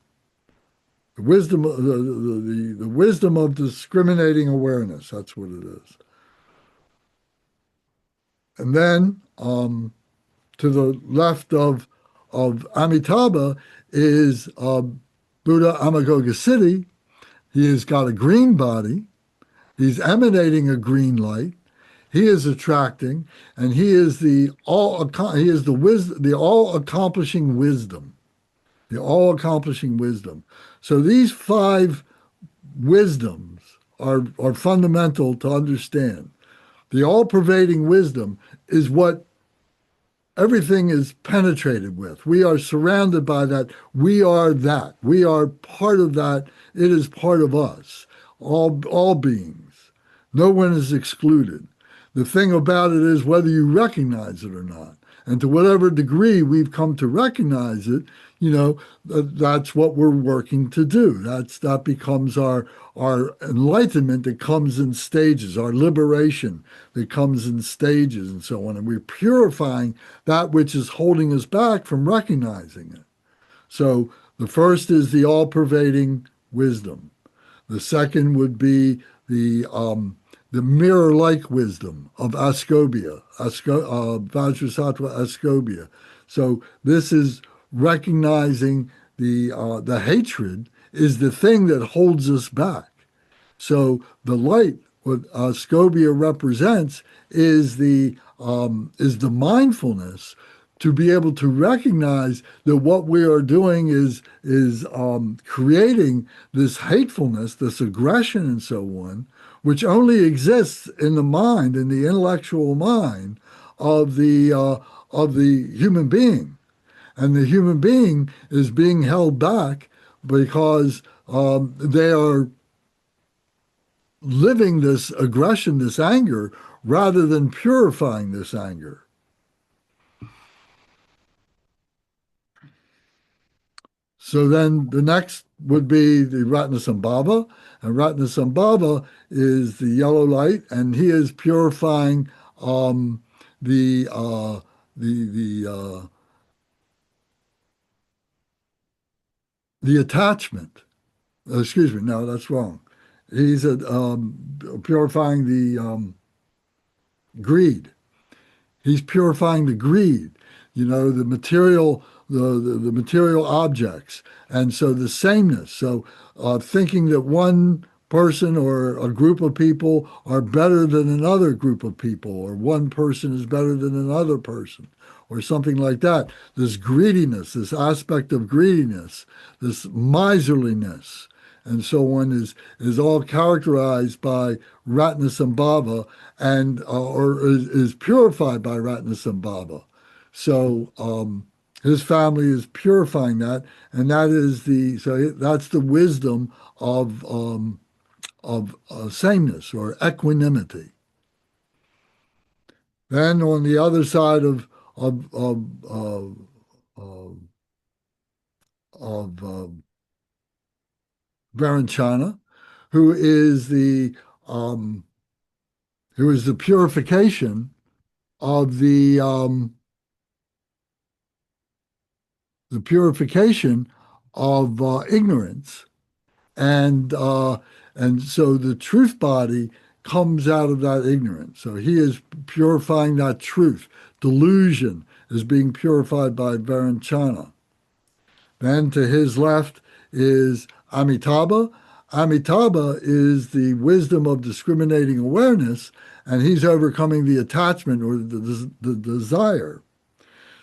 A: The wisdom, the wisdom of discriminating awareness. That's what it is. And then to the left of Amitabha is Buddha Amagogasiddhi. He has got a green body. He's emanating a green light. He is attracting, and he is the all-accomplishing wisdom. The all-accomplishing wisdom. So these 5 wisdoms are fundamental to understand. The all-pervading wisdom is what everything is penetrated with. We are surrounded by that. We are that. We are part of that. It is part of us, all beings. No one is excluded. The thing about it is whether you recognize it or not. And to whatever degree we've come to recognize it, that's what we're working to do. That becomes our enlightenment that comes in stages, our liberation that comes in stages and so on. And we're purifying that which is holding us back from recognizing it. So the first is the all-pervading wisdom. The second would be the mirror-like wisdom of Ascobia, Vajrasattva Ascobia. So this is recognizing the hatred is the thing that holds us back. So the light, what Ascobia represents, is the mindfulness to be able to recognize that what we are doing is creating this hatefulness, this aggression, and so on, which only exists in the mind, in the intellectual mind of the human being. And the human being is being held back because they are living this aggression, this anger, rather than purifying this anger. So then the next would be the Ratnasambhava, and Ratnasambhava is the yellow light, and he is purifying the attachment. Excuse me, no, that's wrong. He's purifying the greed. He's purifying the greed, the material, the material objects. And so the sameness. So thinking that one person or a group of people are better than another group of people, or one person is better than another person, or something like that. This greediness, this aspect of greediness, this miserliness, and so on is all characterized by Ratnasambhava and or is purified by Ratnasambhava. So his family is purifying that, and that's the wisdom of sameness or equanimity. Then on the other side of Varanchana, who is the purification of the purification of ignorance, and so the truth body comes out of that ignorance. So he is purifying that truth. Delusion is being purified by Varanchana. Then to his left is Amitabha. Amitabha is the wisdom of discriminating awareness, and he's overcoming the attachment or the desire.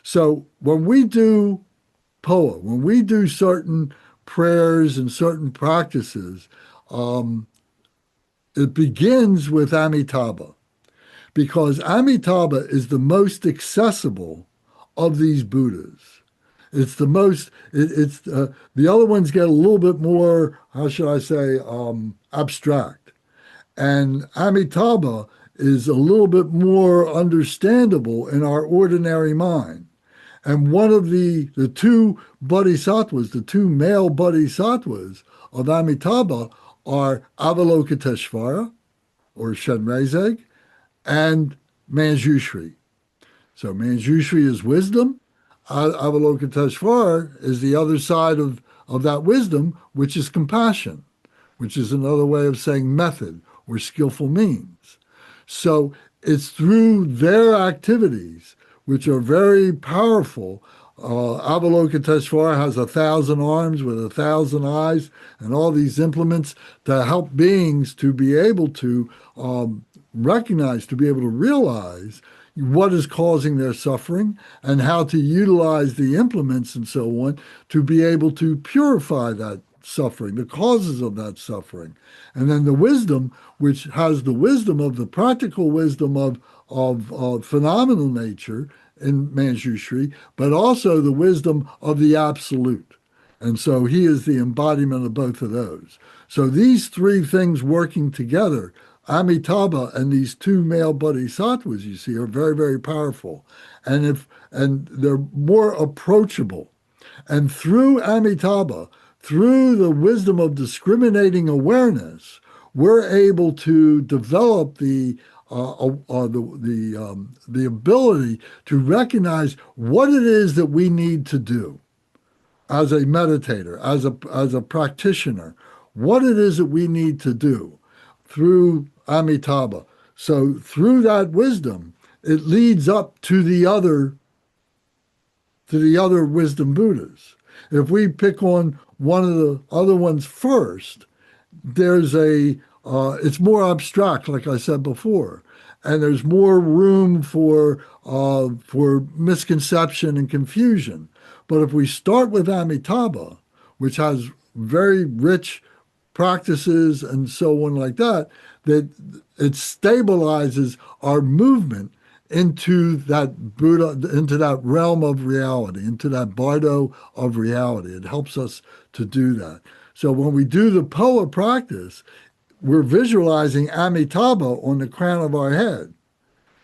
A: So when we do POA, when we do certain prayers and certain practices, it begins with Amitabha, because Amitabha is the most accessible of these Buddhas. It's the most, the other ones get a little bit more, how should I say, abstract. And Amitabha is a little bit more understandable in our ordinary mind. And one of the two bodhisattvas, the two male bodhisattvas of Amitabha are Avalokiteshvara, or Shenrezig, and Manjushri. So Manjushri is wisdom. Avalokiteshvara is the other side of that wisdom, which is compassion, which is another way of saying method or skillful means. So it's through their activities, which are very powerful. Avalokiteshvara has 1,000 arms with 1,000 eyes and all these implements to help beings to be able to recognize, to be able to realize what is causing their suffering and how to utilize the implements and so on to be able to purify that suffering, the causes of that suffering. And then the wisdom, which has the wisdom of the practical wisdom of phenomenal nature in Manjushri, but also the wisdom of the absolute. And so he is the embodiment of both of those. So these three things working together, Amitabha and these two male bodhisattvas, you see, are very, very powerful. And they're more approachable. And through Amitabha, through the wisdom of discriminating awareness, we're able to develop the ability to recognize what it is that we need to do as a meditator, as a practitioner, what it is that we need to do through Amitabha. So through that wisdom, it leads up to the other wisdom Buddhas. If we pick on one of the other ones first, there's it's more abstract, like I said before, and there's more room for misconception and confusion. But if we start with Amitabha, which has very rich practices and so on like that, that it stabilizes our movement into that Buddha, into that realm of reality, into that Bardo of reality. It helps us to do that. So when we do the POA practice, we're visualizing Amitabha on the crown of our head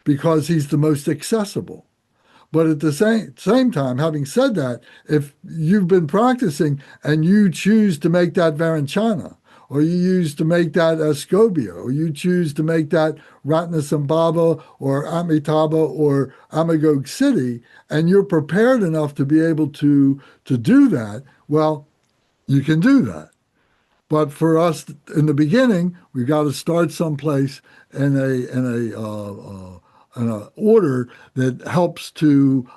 A: because he's the most accessible. But at the same time, having said that, if you've been practicing and you choose to make that Varanchana, or you choose to make that Ascobia, or you choose to make that Ratnasambhava or Amitabha or Amagog City, and you're prepared enough to be able to do that, well, you can do that. But for us in the beginning, we've got to start someplace in an order that helps to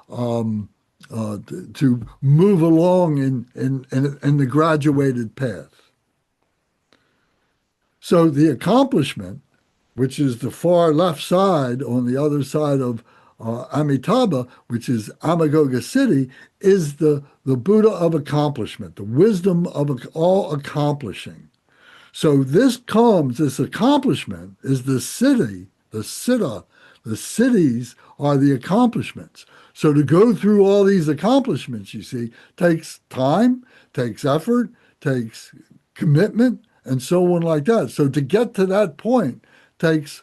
A: move along in the graduated path. So the accomplishment, which is the far left side on the other side of Amitabha, which is Amagoga City, is the Buddha of accomplishment, the wisdom of all accomplishing. So this accomplishment is the city, the siddha. The cities are the accomplishments. So to go through all these accomplishments, you see, takes time, takes effort, takes commitment, and so on like that. So to get to that point takes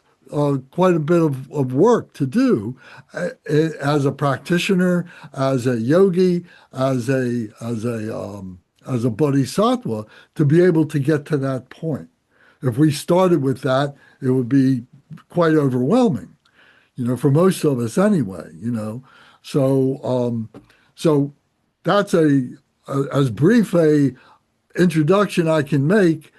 A: quite a bit of work to do as a practitioner, as a yogi, as a bodhisattva, to be able to get to that point. If we started with that, it would be quite overwhelming, for most of us anyway, So that's as brief a introduction I can make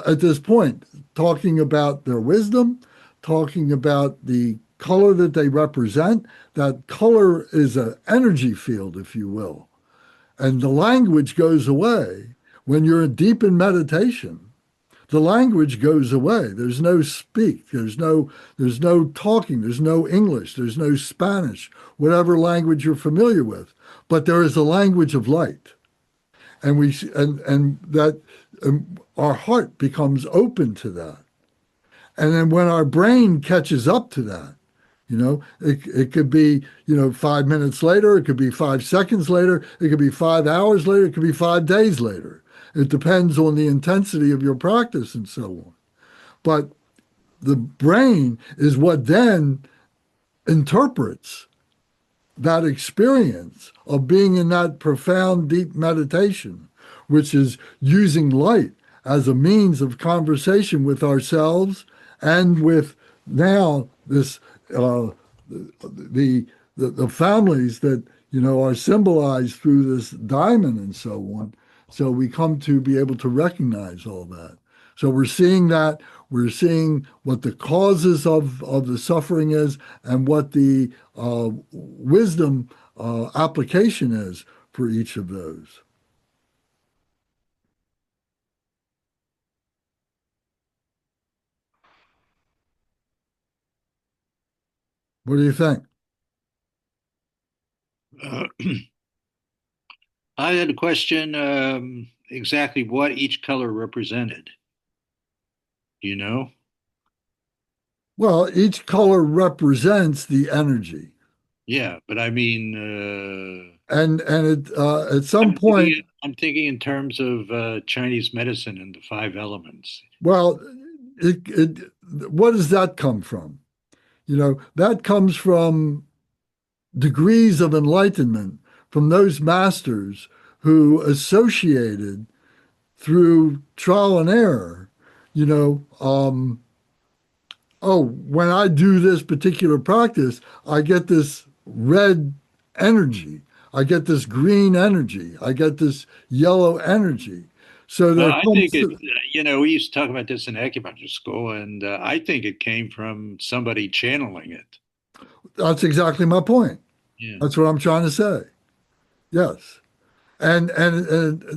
A: at this point, talking about their wisdom, talking about the color that they represent. That color is an energy field, if you will. And the language goes away. When you're deep in meditation, the language goes away. There's no speak. There's no talking. There's no English. There's no Spanish, whatever language you're familiar with. But there is a language of light. And our heart becomes open to that. And then when our brain catches up to that, it could be, 5 minutes later, it could be 5 seconds later, it could be 5 hours later, it could be 5 days later. It depends on the intensity of your practice and so on. But the brain is what then interprets that experience of being in that profound, deep meditation, which is using light as a means of conversation with ourselves and with now this the families that are symbolized through this diamond and so on. So we come to be able to recognize all that. So we're seeing that. We're seeing what the causes of the suffering is and what the wisdom application is for each of those. What do you think?
C: I had a question exactly what each color represented. Do you know?
A: Well, each color represents the energy.
C: Yeah, but I mean,
A: And at some point,
C: I'm thinking in terms of Chinese medicine and the five elements.
A: well, what does that come from? That comes from degrees of enlightenment from those masters who associated through trial and error, oh, when I do this particular practice, I get this red energy. I get this green energy. I get this yellow energy. So there
C: I think
A: comes,
C: we used to talk about this in acupuncture school, and I think it came from somebody channeling it.
A: that's exactly my point.
C: Yeah.
A: That's what I'm trying to say. Yes. And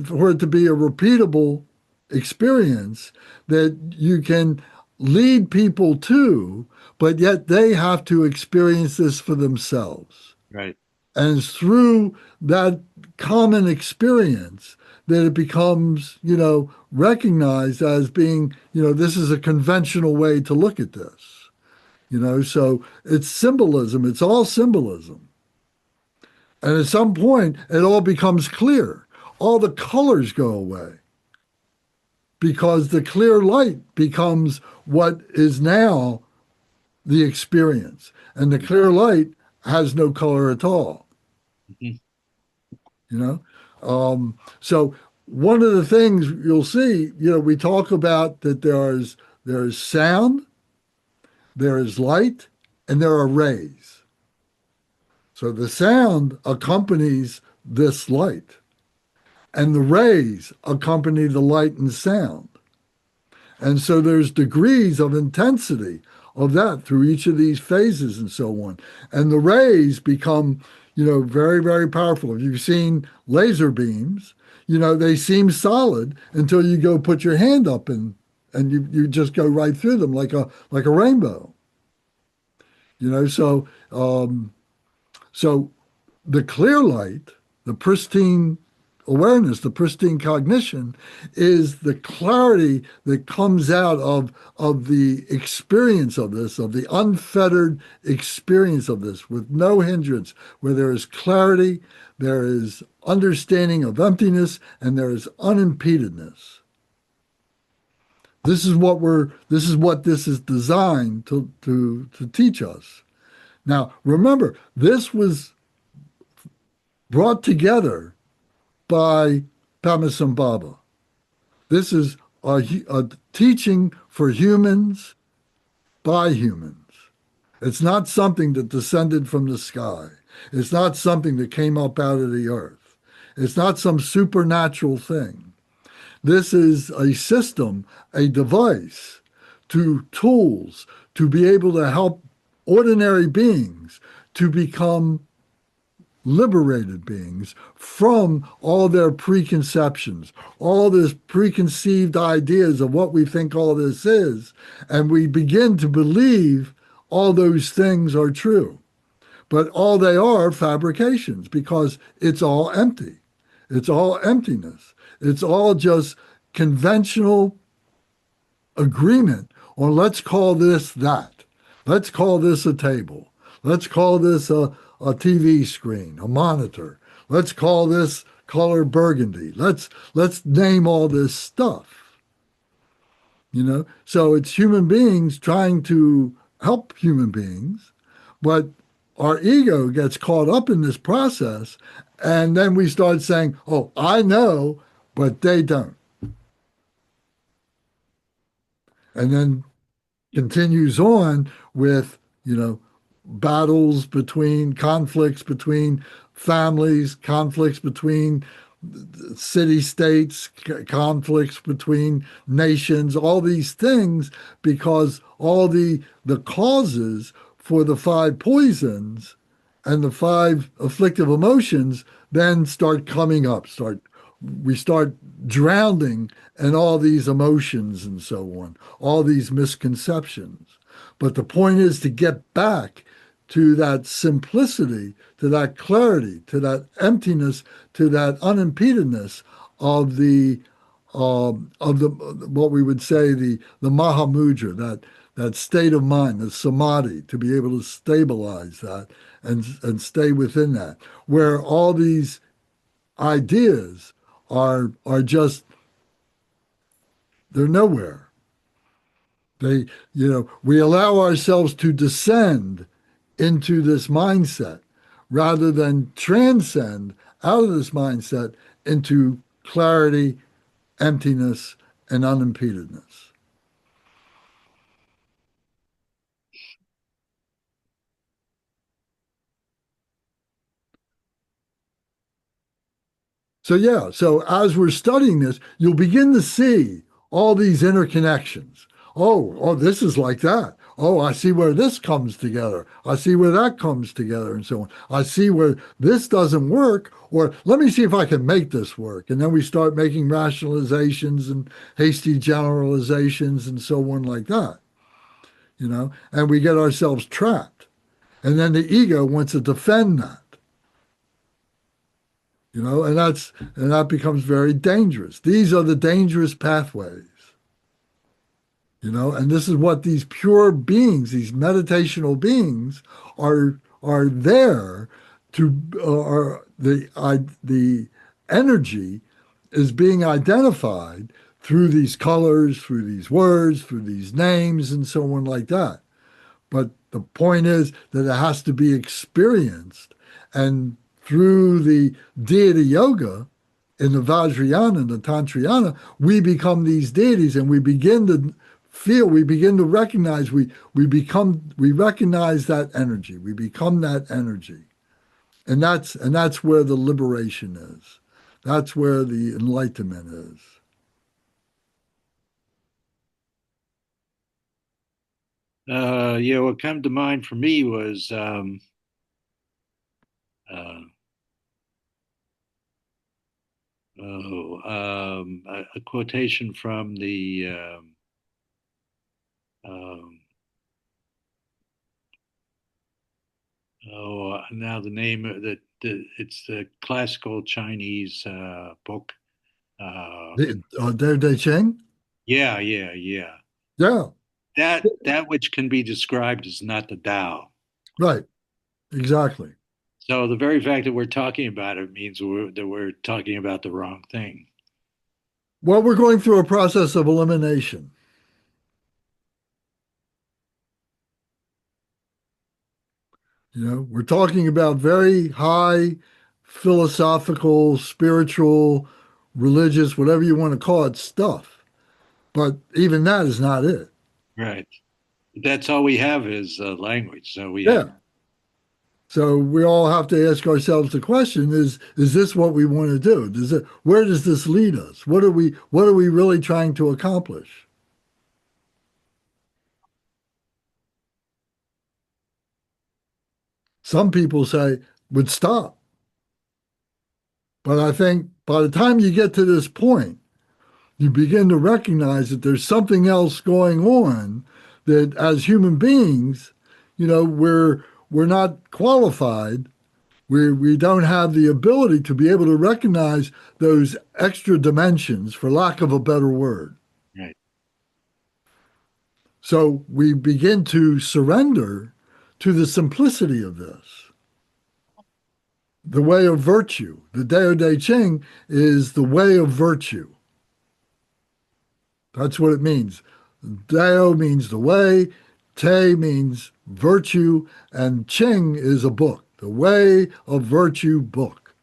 A: for it to be a repeatable experience that you can lead people to, but yet they have to experience this for themselves.
C: Right.
A: And it's through that common experience that it becomes, recognized as being, this is a conventional way to look at this. So it's symbolism. It's all symbolism. And at some point, it all becomes clear. All the colors go away because the clear light becomes what is now the experience. And the clear light has no color at all.
C: Mhm.
A: So one of the things you'll see, we talk about that there is sound, there is light, and there are rays. So the sound accompanies this light, and the rays accompany the light and sound. And so there's degrees of intensity of that through each of these phases and so on. And the rays become, very, very powerful. If you've seen laser beams, they seem solid until you go put your hand up and you just go right through them like a rainbow. So the clear light, the pristine awareness, the pristine cognition is the clarity that comes out of the experience of this, of the unfettered experience of this with no hindrance, where there is clarity, there is understanding of emptiness, and there is unimpededness. This is what this is designed to teach us. Now, remember, this was brought together by Padma. This is a teaching for humans by humans. It's not something that descended from the sky. It's not something that came up out of the earth. It's not some supernatural thing. This is a system, a device, tools to be able to help ordinary beings to become liberated beings from all their preconceptions, all these preconceived ideas of what we think all this is, and we begin to believe all those things are true. But all they are fabrications because it's all empty. It's all emptiness. It's all just conventional agreement on let's call this that. Let's call this a table. Let's call this a TV screen, a monitor. Let's call this color burgundy. Let's name all this stuff. So it's human beings trying to help human beings, but our ego gets caught up in this process, and then we start saying, oh, I know, but they don't. And then continues on with, battles between conflicts between families, conflicts between city states, conflicts between nations, all these things, because all the causes for the five poisons and the five afflictive emotions then start coming up, we start drowning in all these emotions and so on, all these misconceptions. But the point is to get back to that simplicity, to that clarity, to that emptiness, to that unimpededness of the what we would say the Mahamudra, that state of mind, the samadhi, to be able to stabilize that and stay within that, where all these ideas are just they're nowhere. We allow ourselves to descend into this mindset rather than transcend out of this mindset into clarity, emptiness, and unimpededness. So as we're studying this, you'll begin to see all these interconnections. Oh, this is like that. Oh, I see where this comes together. I see where that comes together, and so on. I see where this doesn't work, or let me see if I can make this work. And then we start making rationalizations and hasty generalizations and so on like that, and we get ourselves trapped. And then the ego wants to defend that. And that becomes very dangerous. These are the dangerous pathways. And this is what these pure beings, these meditational beings, are there to. The energy is being identified through these colors, through these words, through these names, and so on like that. But the point is that it has to be experienced, and through the deity yoga in the Vajrayana and the Tantrayana, we become these deities, and we begin to recognize, we recognize that energy. We become that energy. And that's where the liberation is. That's where the enlightenment is.
C: What came to mind for me was a quotation from the now the name of it's the classical Chinese book.
A: Dao Cheng?
C: Yeah.
A: Yeah,
C: That which can be described is not the Tao.
A: right. Exactly.
C: So the very fact that we're talking about it means that we're talking about the wrong thing.
A: Well, we're going through a process of elimination. We're talking about very high philosophical, spiritual, religious, whatever you want to call it, stuff. But even that is not it.
C: Right. That's all we have is language. So we
A: Yeah.
C: have.
A: So we all have to ask ourselves the question: Is this what we want to do? Where does this lead us? What are we really trying to accomplish? Some people say would stop, but I think by the time you get to this point, you begin to recognize that there's something else going on, that as human beings, we're not qualified. We don't have the ability to be able to recognize those extra dimensions, for lack of a better word.
C: Right.
A: So we begin to surrender to the simplicity of this. The way of virtue. The Tao Te Ching is the way of virtue. That's what it means. Dao means the way, Te means virtue, and Ching is a book, the Way of Virtue book.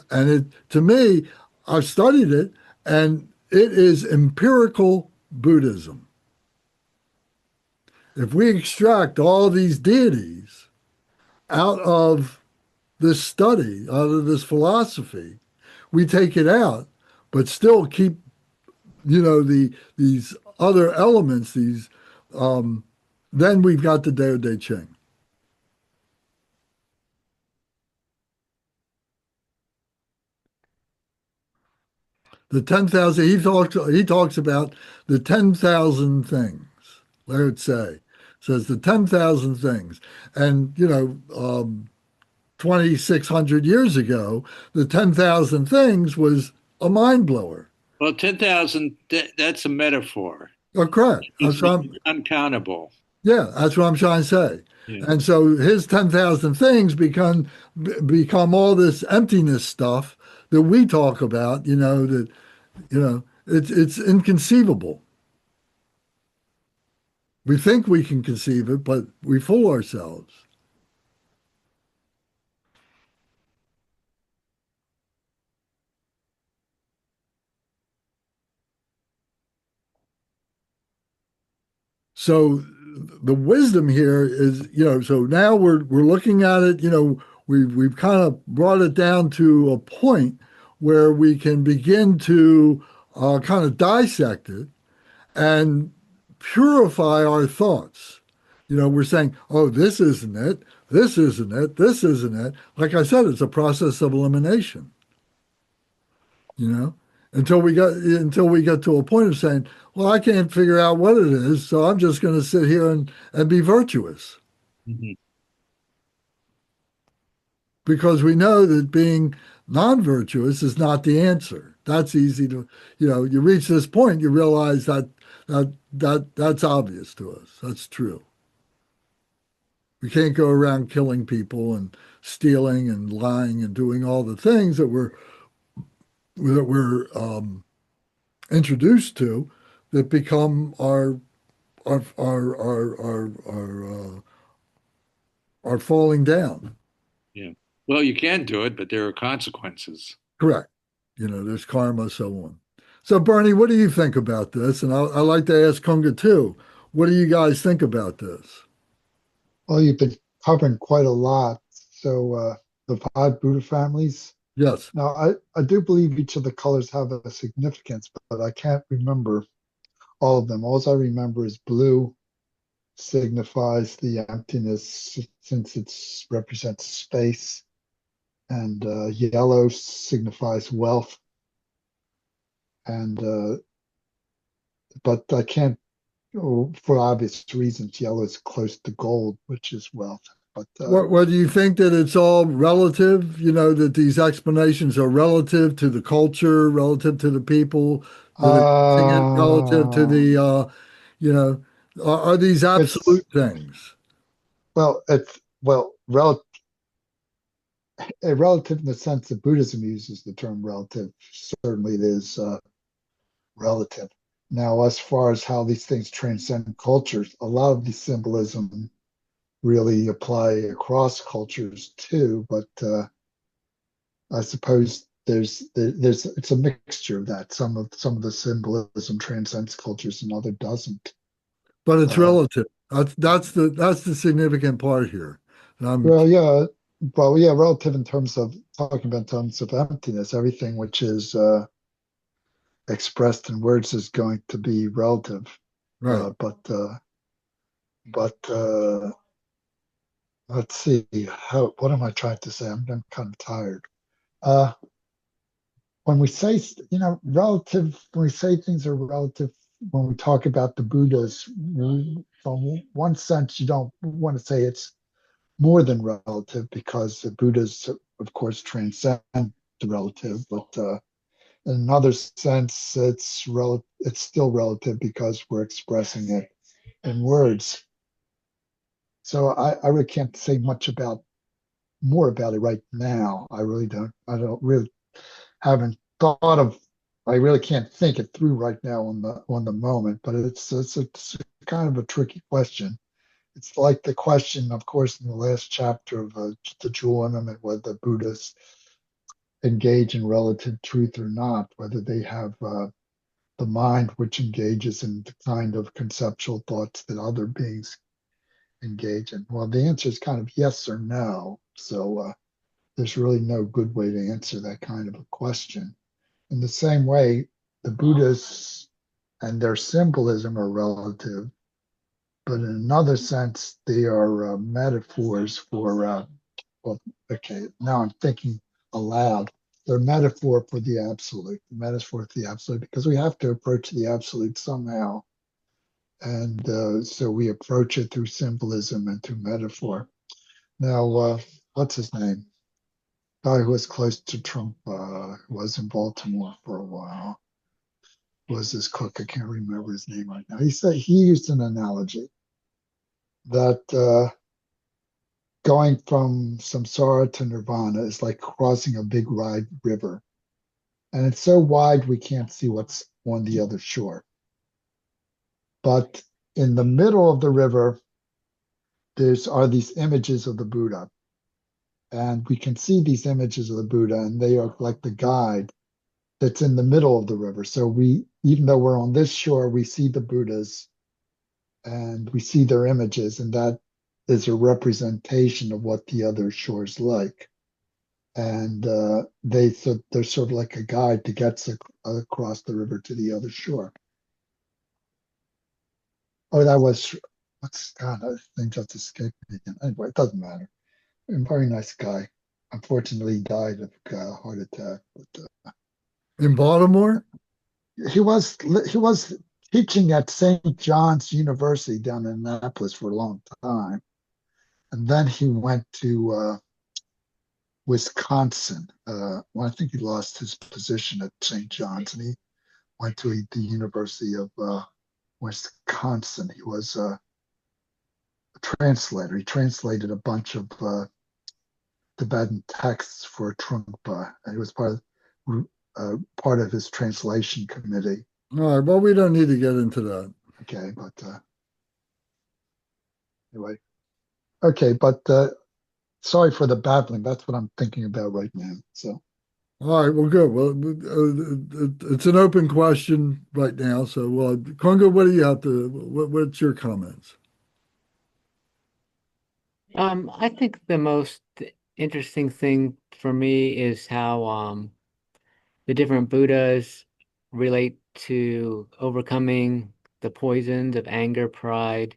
A: And it, to me, I've studied it, and it is empirical Buddhism. If we extract all these deities out of this study, out of this philosophy, we take it out, but still keep, these other elements, then we've got the Dao De Ching. The 10,000, he talks about the 10,000 things. Laird say says the 10,000 things. And 2,600 years ago, the 10,000 things was a mind blower.
C: Well, 10,000, that's a metaphor.
A: Oh, correct.
C: It's uncountable.
A: Yeah, that's what I'm trying to say.
C: Yeah.
A: And so his 10,000 things become all this emptiness stuff that we talk about, it's inconceivable. We think we can conceive it, but we fool ourselves. So the wisdom here is, so now we're looking at it, we've kind of brought it down to a point where we can begin to kind of dissect it and purify our thoughts. We're saying, oh, this isn't it, this isn't it, this isn't it. Like I said, it's a process of elimination, until we get to a point of saying, well, I can't figure out what it is, so I'm just going to sit here and be virtuous.
C: Mm-hmm.
A: Because we know that being non-virtuous is not the answer. That's easy to, you reach this point, you realize that's obvious to us. That's true. We can't go around killing people and stealing and lying and doing all the things that we're introduced to, that become our falling down.
C: Yeah. Well, you can do it, but there are consequences.
A: Correct. There's karma, so on. So, Bernie, what do you think about this? And I like to ask Kunga too. What do you guys think about this?
D: Well, you've been covering quite a lot. So the five Buddha families.
A: Yes.
D: Now, I do believe each of the colors have a significance, but I can't remember all of them. All I remember is blue signifies the emptiness since it represents space, and yellow signifies wealth. And but I can't, for obvious reasons, yellow is close to gold, which is wealth. But
A: what do you think, that it's all relative? That these explanations are relative to the culture, relative to the people that are using it, relative to the, are these absolute things?
D: Well, relative in the sense that Buddhism uses the term relative. Certainly, it is relative. Now, as far as how these things transcend cultures, a lot of the symbolism really apply across cultures too, but I suppose it's a mixture of that. Some of the symbolism transcends cultures and other doesn't.
A: But it's relative. That's the significant part here.
D: Well, yeah, relative in terms of talking about in terms of emptiness. Everything which is expressed in words is going to be relative.
A: Right.
D: But let's see. What am I trying to say? I'm kind of tired. When we say, relative, when we say things are relative, when we talk about the Buddhas, from one sense, you don't want to say it's more than relative, because the Buddhas, of course, transcend the relative. But in another sense, it's still relative because we're expressing it in words. So I really can't say much more about it right now. I really don't. I don't really haven't thought of I really can't think it through right now on the moment, but it's a kind of a tricky question. It's like the question, of course, in the last chapter of the Jewel Ornament, whether the Buddhists engage in relative truth or not, whether they have the mind which engages in the kind of conceptual thoughts that other beings engage in. Well, the answer is kind of yes or no. So there's really no good way to answer that kind of a question. In the same way, the Buddhists and their symbolism are relative, but in another sense, they are metaphors for, well, okay, now I'm thinking aloud. They're metaphor for the absolute, metaphor for the absolute, because we have to approach the absolute somehow. And so we approach it through symbolism and through metaphor. Now, what's his name? Guy who was close to Trump, was in Baltimore for a while. Was this cook? I can't remember his name right now. He said he used an analogy that going from samsara to nirvana is like crossing a big wide river, and it's so wide we can't see what's on the other shore. But in the middle of the river, are these images of the Buddha, and we can see these images of the Buddha, and they are like the guide that's in the middle of the river. So we, even though we're on this shore, we see the Buddhas and we see their images, and that is a representation of what the other shore's like. And they're sort of like a guide to get across the river to the other shore. Oh, that was what's God? That thing just escaped me again. Anyway, it doesn't matter. A very nice guy. Unfortunately, he died of a heart attack. But
A: In Baltimore?
D: he was teaching at St. John's University down in Annapolis for a long time, and then he went to Wisconsin. Well, I think he lost his position at St. John's, and he went to the University of Wisconsin. He was a translator. He translated a bunch of Tibetan texts for Trungpa, and he was part of his translation committee.
A: All right. Well, we don't need to get into that.
D: Okay, but anyway. Okay, but sorry for the babbling. That's what I'm thinking about right now. So.
A: All right. Well, good. Well, it's an open question right now. So, Kunga, what do you have to? What's your comments?
B: I think the most interesting thing for me is how the different Buddhas relate to overcoming the poisons of anger, pride,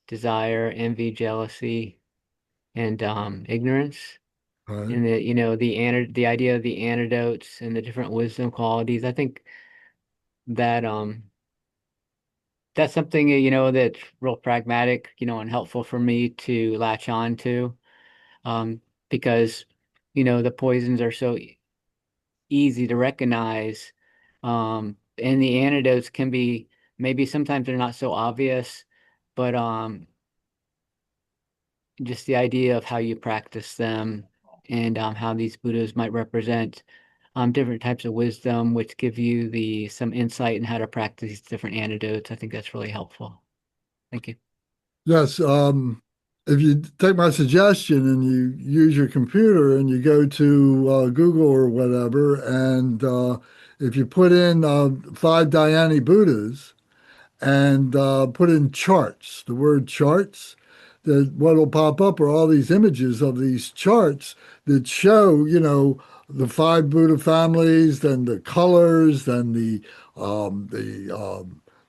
B: desire, envy, jealousy, and ignorance.
A: All right.
B: And the idea of the antidotes and the different wisdom qualities. I think that that's something that's real pragmatic, and helpful for me to latch on to, because the poisons are so easy to recognize, and the antidotes can be, maybe sometimes they're not so obvious, but just the idea of how you practice them, and how these Buddhas might represent different types of wisdom, which give you some insight in how to practice these different antidotes. I think that's really helpful. Thank you.
A: Yes. If you take my suggestion and you use your computer and you go to Google or whatever, and if you put in 5 Dhyani Buddhas and put in charts, the word charts, that what will pop up are all these images of these charts that show, the 5 Buddha families, then the colors, then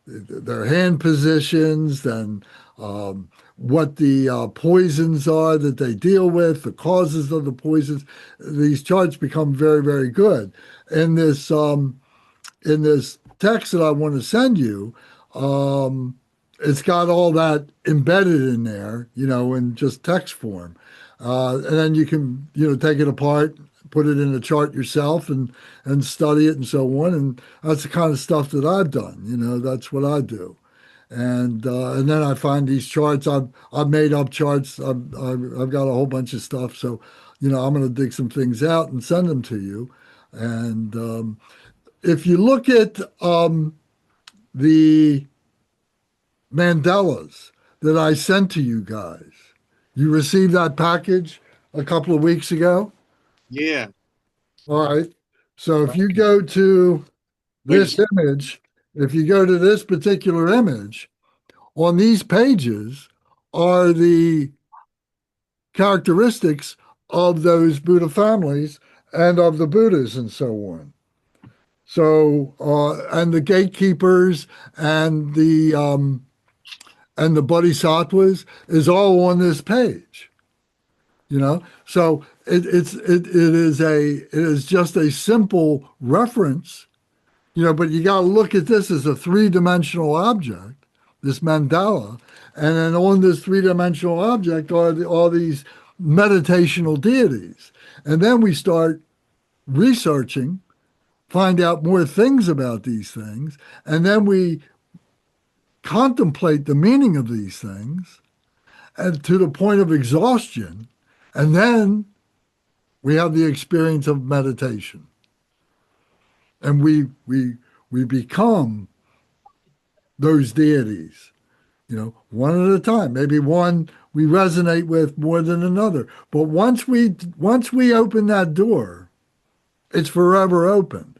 A: their hand positions, then what the poisons are that they deal with, the causes of the poisons. These charts become very, very good. In this text that I want to send you, it's got all that embedded in there, in just text form. And then you can, take it apart, put it in a chart yourself and study it and so on. And that's the kind of stuff that I've done. That's what I do. And then I find these charts. I've made up charts. I've got a whole bunch of stuff. So, I'm going to dig some things out and send them to you. And if you look at the mandalas that I sent to you guys, you received that package a couple of weeks ago.
C: Yeah.
A: All right. So if you go to
C: Wait a
A: this image, if you go to this particular image, on these pages are the characteristics of those Buddha families and of the Buddhas and so on. So, and the gatekeepers and the bodhisattvas is all on this page. You know, so it is just a simple reference. You know, but you got to look at this as a three-dimensional object, this mandala, and then on this three-dimensional object are all these meditational deities, and then we start researching, find out more things about these things, and then we contemplate the meaning of these things, and to the point of exhaustion, and then we have the experience of meditation, and we become those deities, you know, one at a time. Maybe one we resonate with more than another. But once we open that door, it's forever open.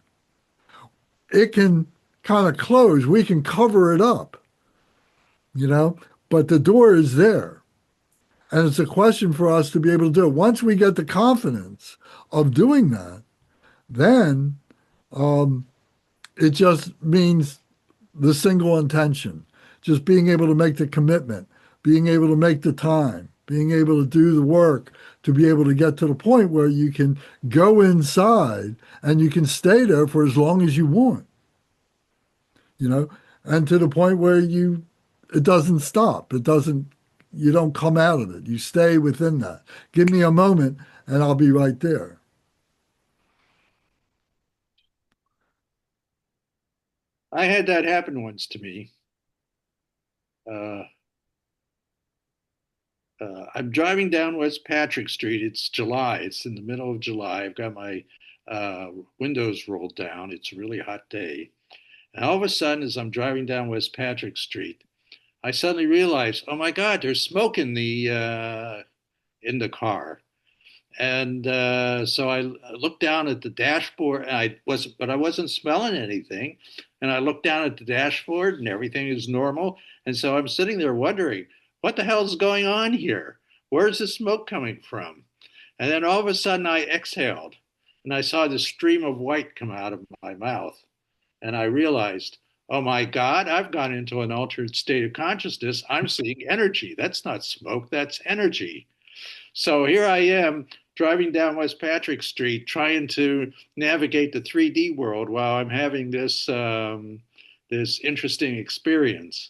A: It can kind of close. We can cover it up, you know, but the door is there. And it's a question for us to be able to do it. Once we get the confidence of doing that, then it just means the single intention, just being able to make the commitment, being able to make the time, being able to do the work, to be able to get to the point where you can go inside and you can stay there for as long as you want, you know, and to the point where it doesn't stop. You don't come out of it. You stay within that. Give me a moment and I'll be right there.
C: I had that happen once to me. Uh, I'm driving down West Patrick Street. It's July. It's in the middle of July. I've got my windows rolled down. It's a really hot day. And all of a sudden, as I'm driving down West Patrick Street, I suddenly realize, oh my God, there's smoke in the car. And so I looked down at the dashboard, and I wasn't smelling anything. And I looked down at the dashboard, and everything is normal. And so I'm sitting there wondering, what the hell is going on here? Where's the smoke coming from? And then all of a sudden, I exhaled, and I saw this stream of white come out of my mouth, and I realized, oh my God, I've gone into an altered state of consciousness. I'm seeing energy. That's not smoke. That's energy. So here I am driving down West Patrick Street, trying to navigate the 3D world while I'm having this interesting experience.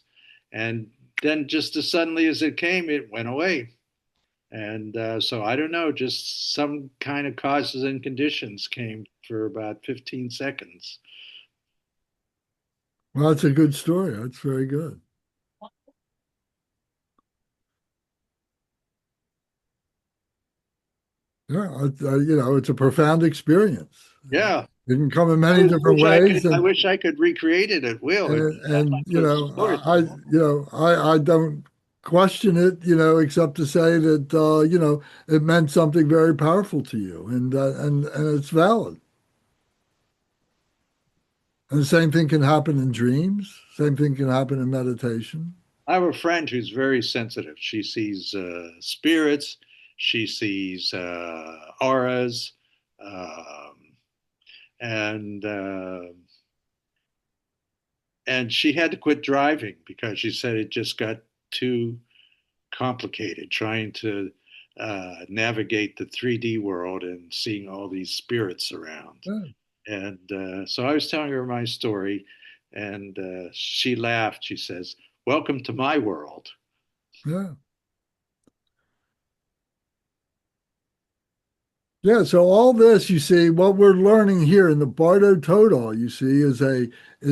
C: And then just as suddenly as it came, it went away. And so I don't know, just some kind of causes and conditions came for about 15 seconds.
A: Well, that's a good story. That's very good. Yeah, you know, it's a profound experience.
C: Yeah.
A: It can come in many different ways,
C: I wish I could recreate it at will.
A: and you know, I don't question it, you know, except to say that you know, it meant something very powerful to you, and it's valid. And the same thing can happen in dreams. Same thing can happen in meditation.
C: I have a friend who's very sensitive. She sees spirits, she sees auras, um, and she had to quit driving because she said it just got too complicated trying to navigate the 3D world and seeing all these spirits around.
A: Yeah,
C: And so I was telling her my story, and she laughed. She says, "Welcome to my world."
A: yeah. Yeah, so all this, you see, what we're learning here in the Bardo Thodol, you see, is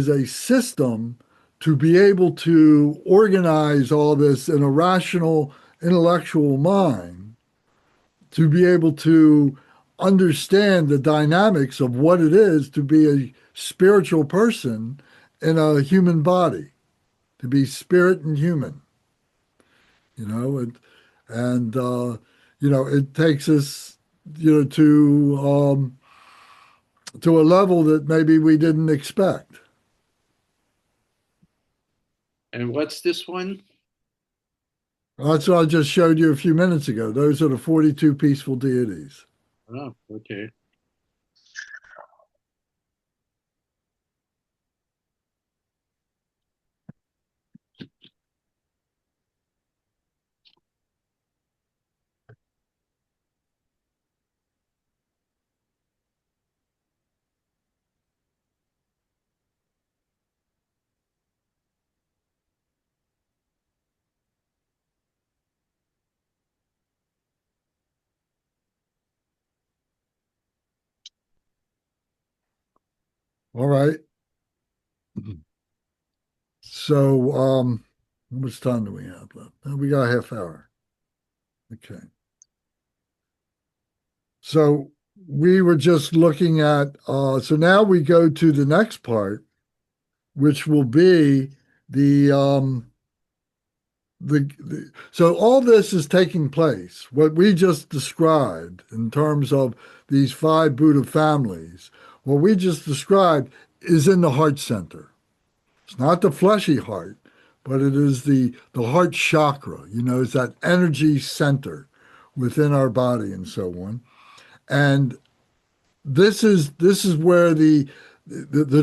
A: a system to be able to organize all this in a rational, intellectual mind, to be able to understand the dynamics of what it is to be a spiritual person in a human body, to be spirit and human, you know, it takes us, to a level that maybe we didn't expect.
C: And what's this one?
A: That's what I just showed you a few minutes ago. Those are the 42 peaceful deities.
C: Oh, okay.
A: All right. So, how much time do we have left? We got a half hour. Okay. So we were just looking at, so now we go to the next part, which will be so all this is taking place. What we just described in terms of these five Buddha families, what we just described is in the heart center. It's not the fleshy heart, but it is the heart chakra. It's that energy center within our body and so on. And this is where the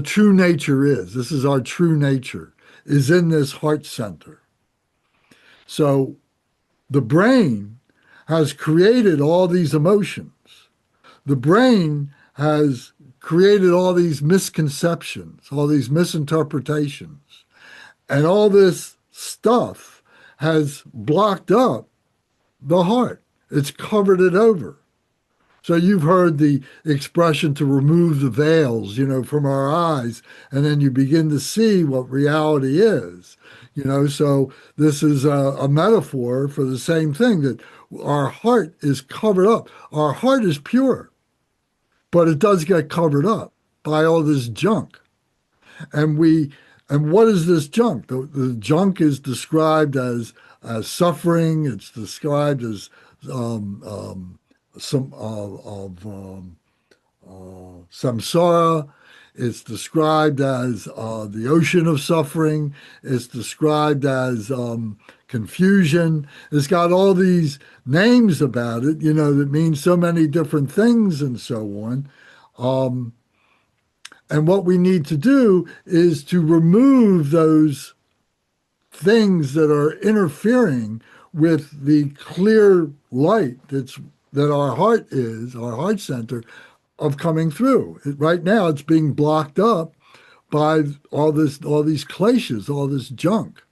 A: true nature is. This is our true nature, is in this heart center. So the brain has created all these emotions. The brain has created all these misconceptions, all these misinterpretations. And all this stuff has blocked up the heart. It's covered it over. So you've heard the expression to remove the veils, from our eyes, and then you begin to see what reality is. So this is a metaphor for the same thing, that our heart is covered up. Our heart is pure, but it does get covered up by all this junk. And what is this junk? The junk is described as suffering. It's described as some samsara. It's described as the ocean of suffering. It's described as confusion. It's got all these names about it, that mean so many different things and so on. And what we need to do is to remove those things that are interfering with the clear light that our heart is, our heart center, of coming through. Right now, it's being blocked up by all these kleshas, all this junk.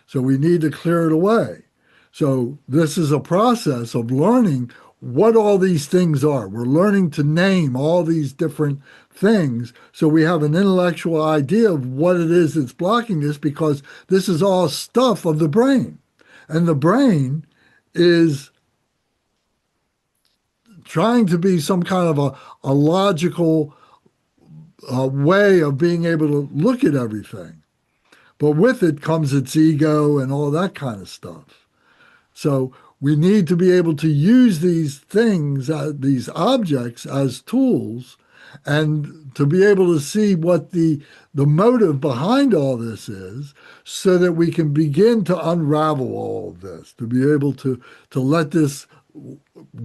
A: So we need to clear it away. So this is a process of learning what all these things are. We're learning to name all these different things so we have an intellectual idea of what it is that's blocking this, because this is all stuff of the brain. And the brain is trying to be some kind of a logical way of being able to look at everything. But with it comes its ego and all that kind of stuff. So we need to be able to use these things, these objects, as tools, and to be able to see what the motive behind all this is, so that we can begin to unravel all of this, to be able to let this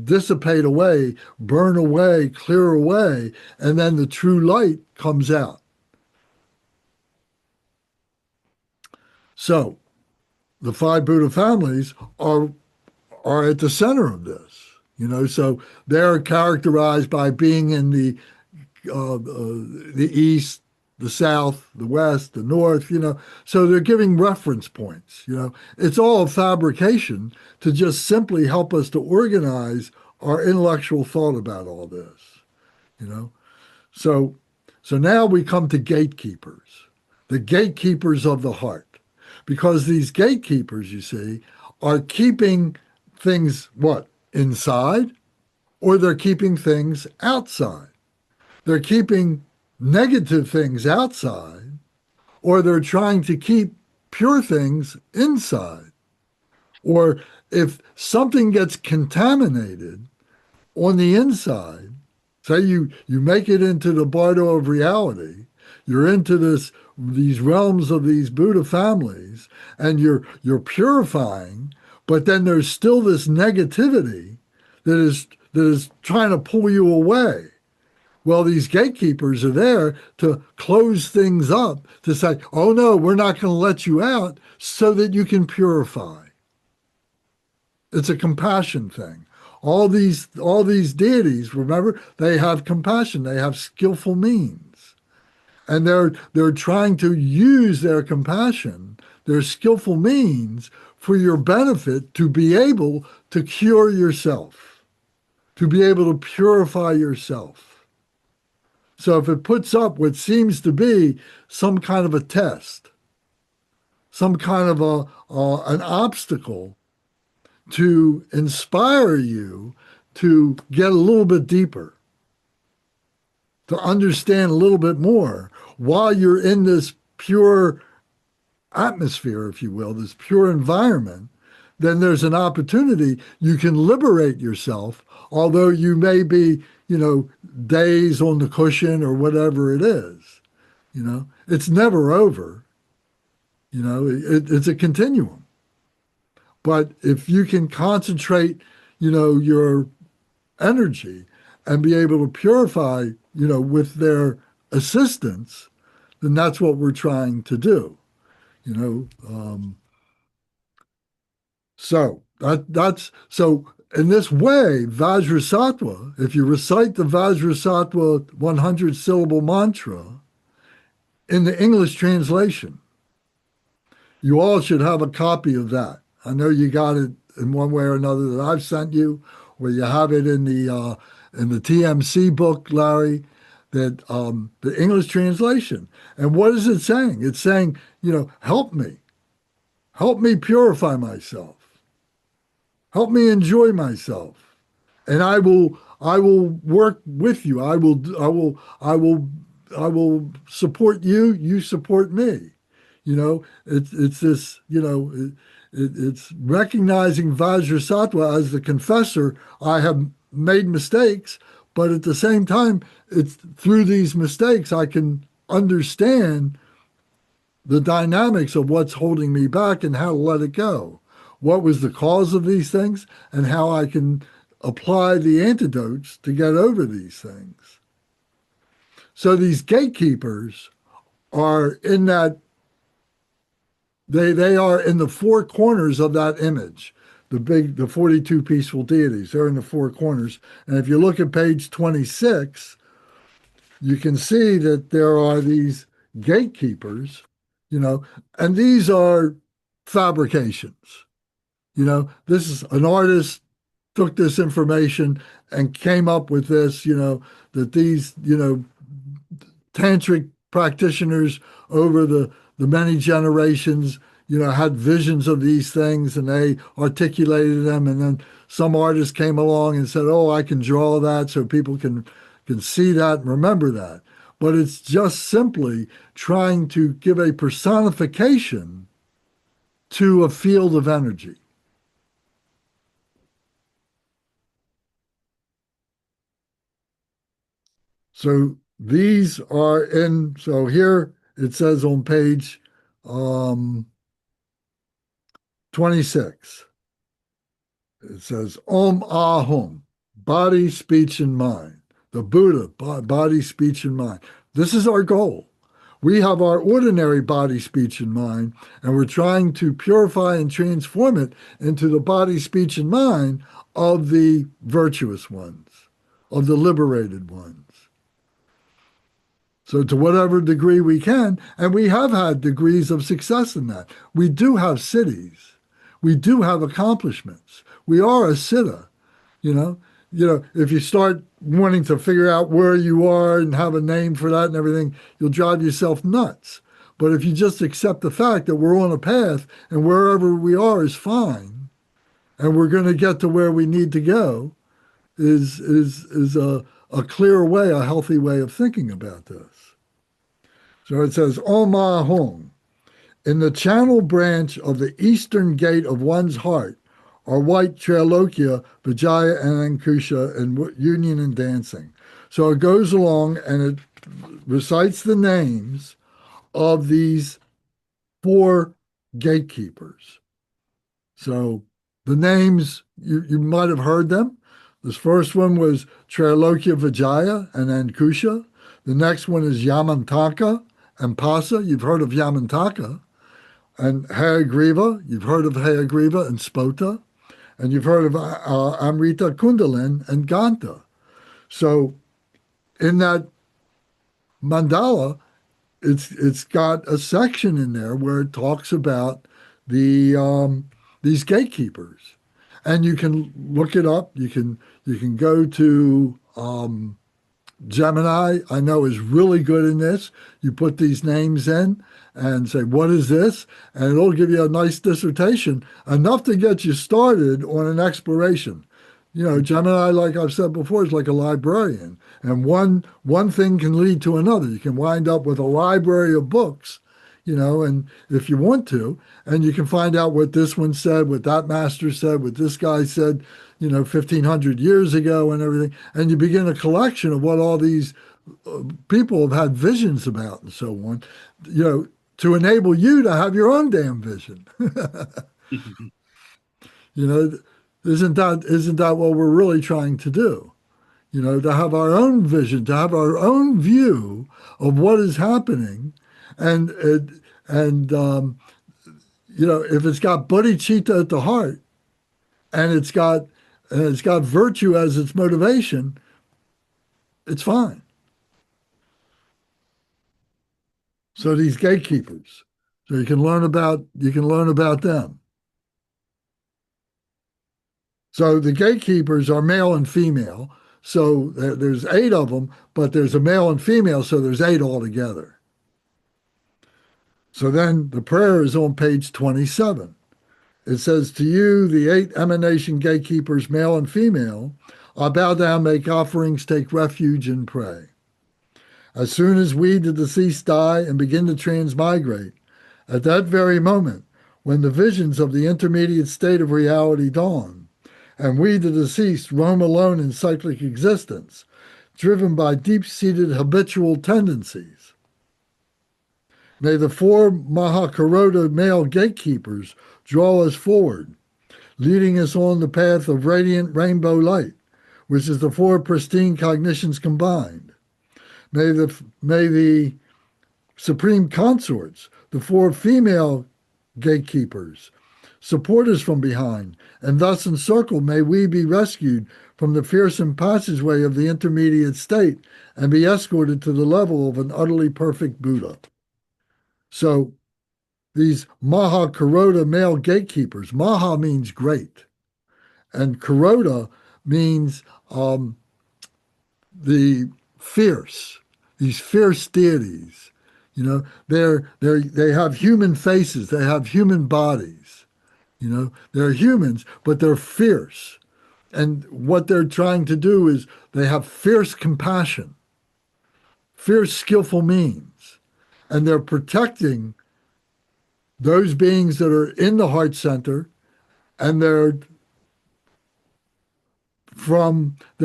A: dissipate away, burn away, clear away, and then the true light comes out. So the five Buddha families are at the center of this, so they're characterized by being in the east, the south, the west, the north, so they're giving reference points. It's all a fabrication to just simply help us to organize our intellectual thought about all this. So now we come to gatekeepers, the gatekeepers of the heart, because these gatekeepers, you see, are keeping things inside, or they're keeping things outside. They're keeping negative things outside, or they're trying to keep pure things inside. Or if something gets contaminated on the inside, say you make it into the Bardo of reality, you're into these realms of these Buddha families, and you're purifying, but then there's still this negativity that is trying to pull you away. Well, these gatekeepers are there to close things up, to say, oh no, we're not going to let you out so that you can purify. It's a compassion thing. All these deities, remember, they have compassion. They have skillful means. And they're trying to use their compassion, their skillful means, for your benefit, to be able to cure yourself, to be able to purify yourself. So if it puts up what seems to be some kind of a test, some kind of an obstacle to inspire you to get a little bit deeper, to understand a little bit more while you're in this pure atmosphere, if you will, this pure environment, then there's an opportunity. You can liberate yourself, although you may be, days on the cushion or whatever it is. It's never over. It's a continuum. But if you can concentrate, your energy and be able to purify, with their assistance, then that's what we're trying to do. So so in this way, Vajrasattva, if you recite the Vajrasattva 100 syllable mantra in the English translation, you all should have a copy of that. I know you got it in one way or another that I've sent you, or you have it in the TMC book, Larry, that the English translation. And what is it saying? It's saying, help me purify myself, help me enjoy myself, and I will work with you. I will support you. You support me. It's this. It's recognizing Vajrasattva as the confessor. I have made mistakes, but at the same time, it's through these mistakes I can understand the dynamics of what's holding me back and how to let it go. What was the cause of these things and how I can apply the antidotes to get over these things. So these gatekeepers are in that. They are in the four corners of that image, the 42 peaceful deities. They're in the four corners. And if you look at page 26, you can see that there are these gatekeepers, and these are fabrications. This is an artist took this information and came up with this, that these, tantric practitioners over the many generations, had visions of these things and they articulated them. And then some artist came along and said, oh, I can draw that so people can see that and remember that. But it's just simply trying to give a personification to a field of energy. So these are so here it says on page 26, it says Om Ahum, body, speech, and mind. The Buddha, body, speech, and mind. This is our goal. We have our ordinary body, speech, and mind, and we're trying to purify and transform it into the body, speech, and mind of the virtuous ones, of the liberated ones. So to whatever degree we can, and we have had degrees of success in that. We do have cities. We do have accomplishments. We are a siddha, if you start wanting to figure out where you are and have a name for that and everything, you'll drive yourself nuts. But if you just accept the fact that we're on a path and wherever we are is fine, and we're going to get to where we need to go, is a clear way, a healthy way of thinking about this. So it says, Om Hong. In the channel branch of the eastern gate of one's heart are white Trailokya, Vijaya, and Ankusha in union and dancing. So it goes along and it recites the names of these 4 gatekeepers. So the names, you might have heard them. This first one was Trailokya, Vijaya, and Ankusha. The next one is Yamantaka and Pasa. You've heard of Yamantaka. And Hayagriva, you've heard of Hayagriva and Spota, and you've heard of Amrita Kundalin and Ganta. So in that mandala, it's got a section in there where it talks about these gatekeepers, and you can look it up. You can go to Gemini, I know, is really good in this. You put these names in and say, what is this? And it'll give you a nice dissertation, enough to get you started on an exploration. Gemini, like I've said before, is like a librarian. And one thing can lead to another. You can wind up with a library of books, and if you want to, and you can find out what this one said, what that master said, what this guy said, 1,500 years ago and everything. And you begin a collection of what all these people have had visions about and so on, to enable you to have your own damn vision. Isn't that what we're really trying to do? To have our own vision, to have our own view of what is happening, and if it's got bodhicitta at the heart, and it's got virtue as its motivation, it's fine. So these gatekeepers, so you can learn about them. So the gatekeepers are male and female. So there's 8 of them, but there's a male and female, so there's 8 altogether. So then the prayer is on page 27. It says, to you, the 8 emanation gatekeepers, male and female, I bow down, make offerings, take refuge, and pray. As soon as we, the deceased, die and begin to transmigrate, at that very moment, when the visions of the intermediate state of reality dawn, and we, the deceased, roam alone in cyclic existence, driven by deep-seated habitual tendencies, may the 4 Mahakarota male gatekeepers draw us forward, leading us on the path of radiant rainbow light, which is the 4 pristine cognitions combined. May the supreme consorts, the 4 female gatekeepers, support us from behind, and thus encircled may we be rescued from the fearsome passageway of the intermediate state and be escorted to the level of an utterly perfect Buddha. So these Maha Karota male gatekeepers, Maha means great, and Karota means the fierce, these fierce deities. They have human faces, they have human bodies. They're humans, but they're fierce. And what they're trying to do is they have fierce compassion, fierce skillful means, and they're protecting those beings that are in the heart center, and they're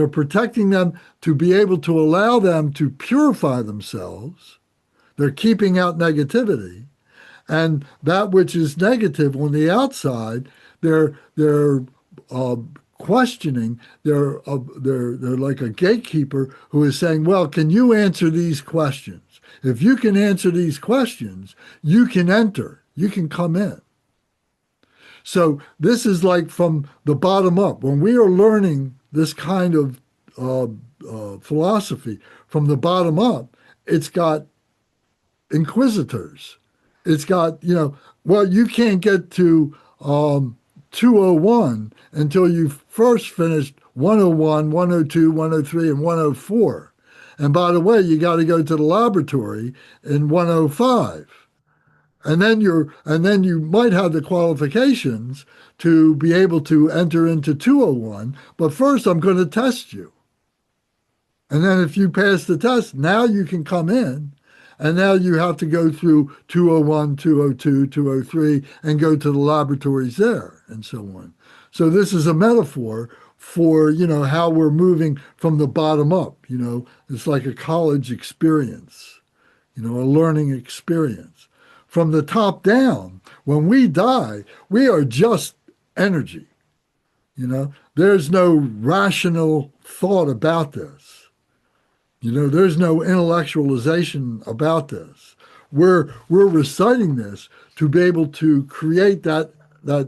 A: protecting them to be able to allow them to purify themselves. They're keeping out negativity, and that which is negative on the outside, they're questioning. They're like a gatekeeper who is saying, well, can you answer these questions? If you can answer these questions, you can enter, you can come in. So this is like from the bottom up. When we are learning this kind of philosophy from the bottom up, it's got inquisitors. It's got, well, you can't get to 201 until you've first finished 101, 102, 103, and 104. And by the way, you got to go to the laboratory in 105. and then you might have the qualifications to be able to enter into 201, but first I'm going to test you. And then if you pass the test, now you can come in. And now you have to go through 201, 202, 203, and go to the laboratories there and so on. So this is a metaphor for, how we're moving from the bottom up. It's like a college experience, a learning experience. From the top down, when we die, we are just energy. There's no rational thought about this. There's no intellectualization about this. We're reciting this to be able to create that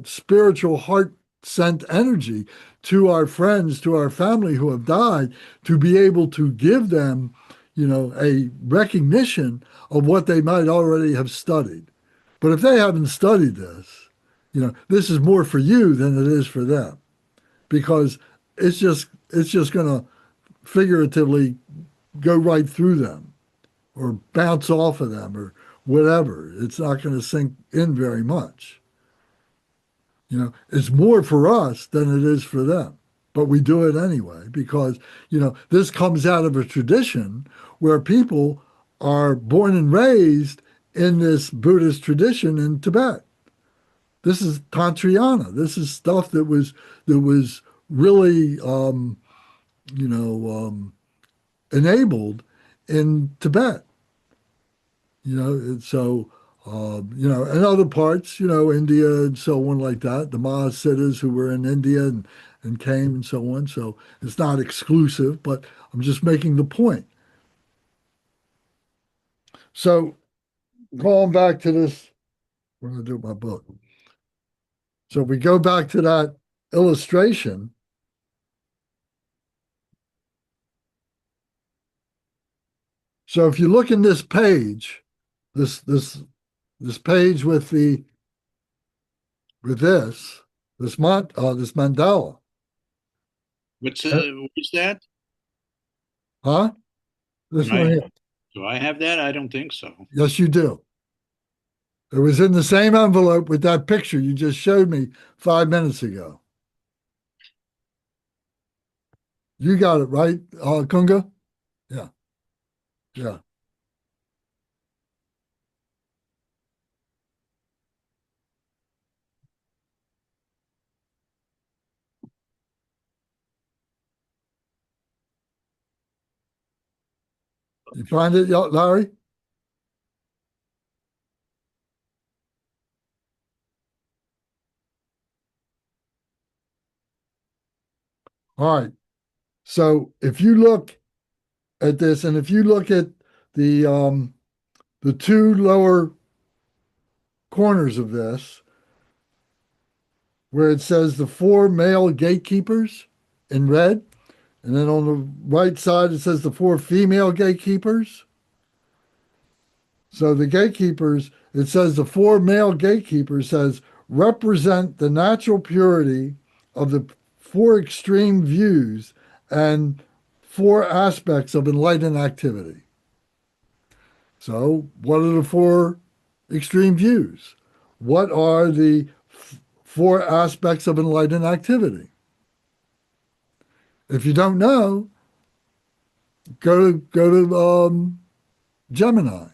A: spiritual heart sent energy to our friends, to our family who have died, to be able to give them, a recognition of what they might already have studied. But if they haven't studied this, this is more for you than it is for them, because it's just going to figuratively go right through them or bounce off of them or whatever. It's not going to sink in very much. It's more for us than it is for them. But we do it anyway because, this comes out of a tradition where people are born and raised in this Buddhist tradition in Tibet. This is Tantrayana. This is stuff that was really, enabled in Tibet. So, in other parts, India and so on like that, the Mahasiddhas who were in India and came and so on. So it's not exclusive, but I'm just making the point. So going back to this, what do I do with my book? So if we go back to that illustration, so if you look in this page, this page with this mandala.
C: What's that?
A: Huh? This one here.
C: Do I have that? I don't think so.
A: Yes, you do. It was in the same envelope with that picture you just showed me 5 minutes ago. You got it, right, Kunga? Yeah. Yeah. You find it, Larry? All right. So if you look at this, and if you look at the two lower corners of this, where it says the four male gatekeepers in red, and then on the right side it says the four female gatekeepers. So the gatekeepers, it says the four male gatekeepers says represent the natural purity of the four extreme views and four aspects of enlightened activity. So what are the four extreme views? What are the four aspects of enlightened activity? If you don't know, go to Gemini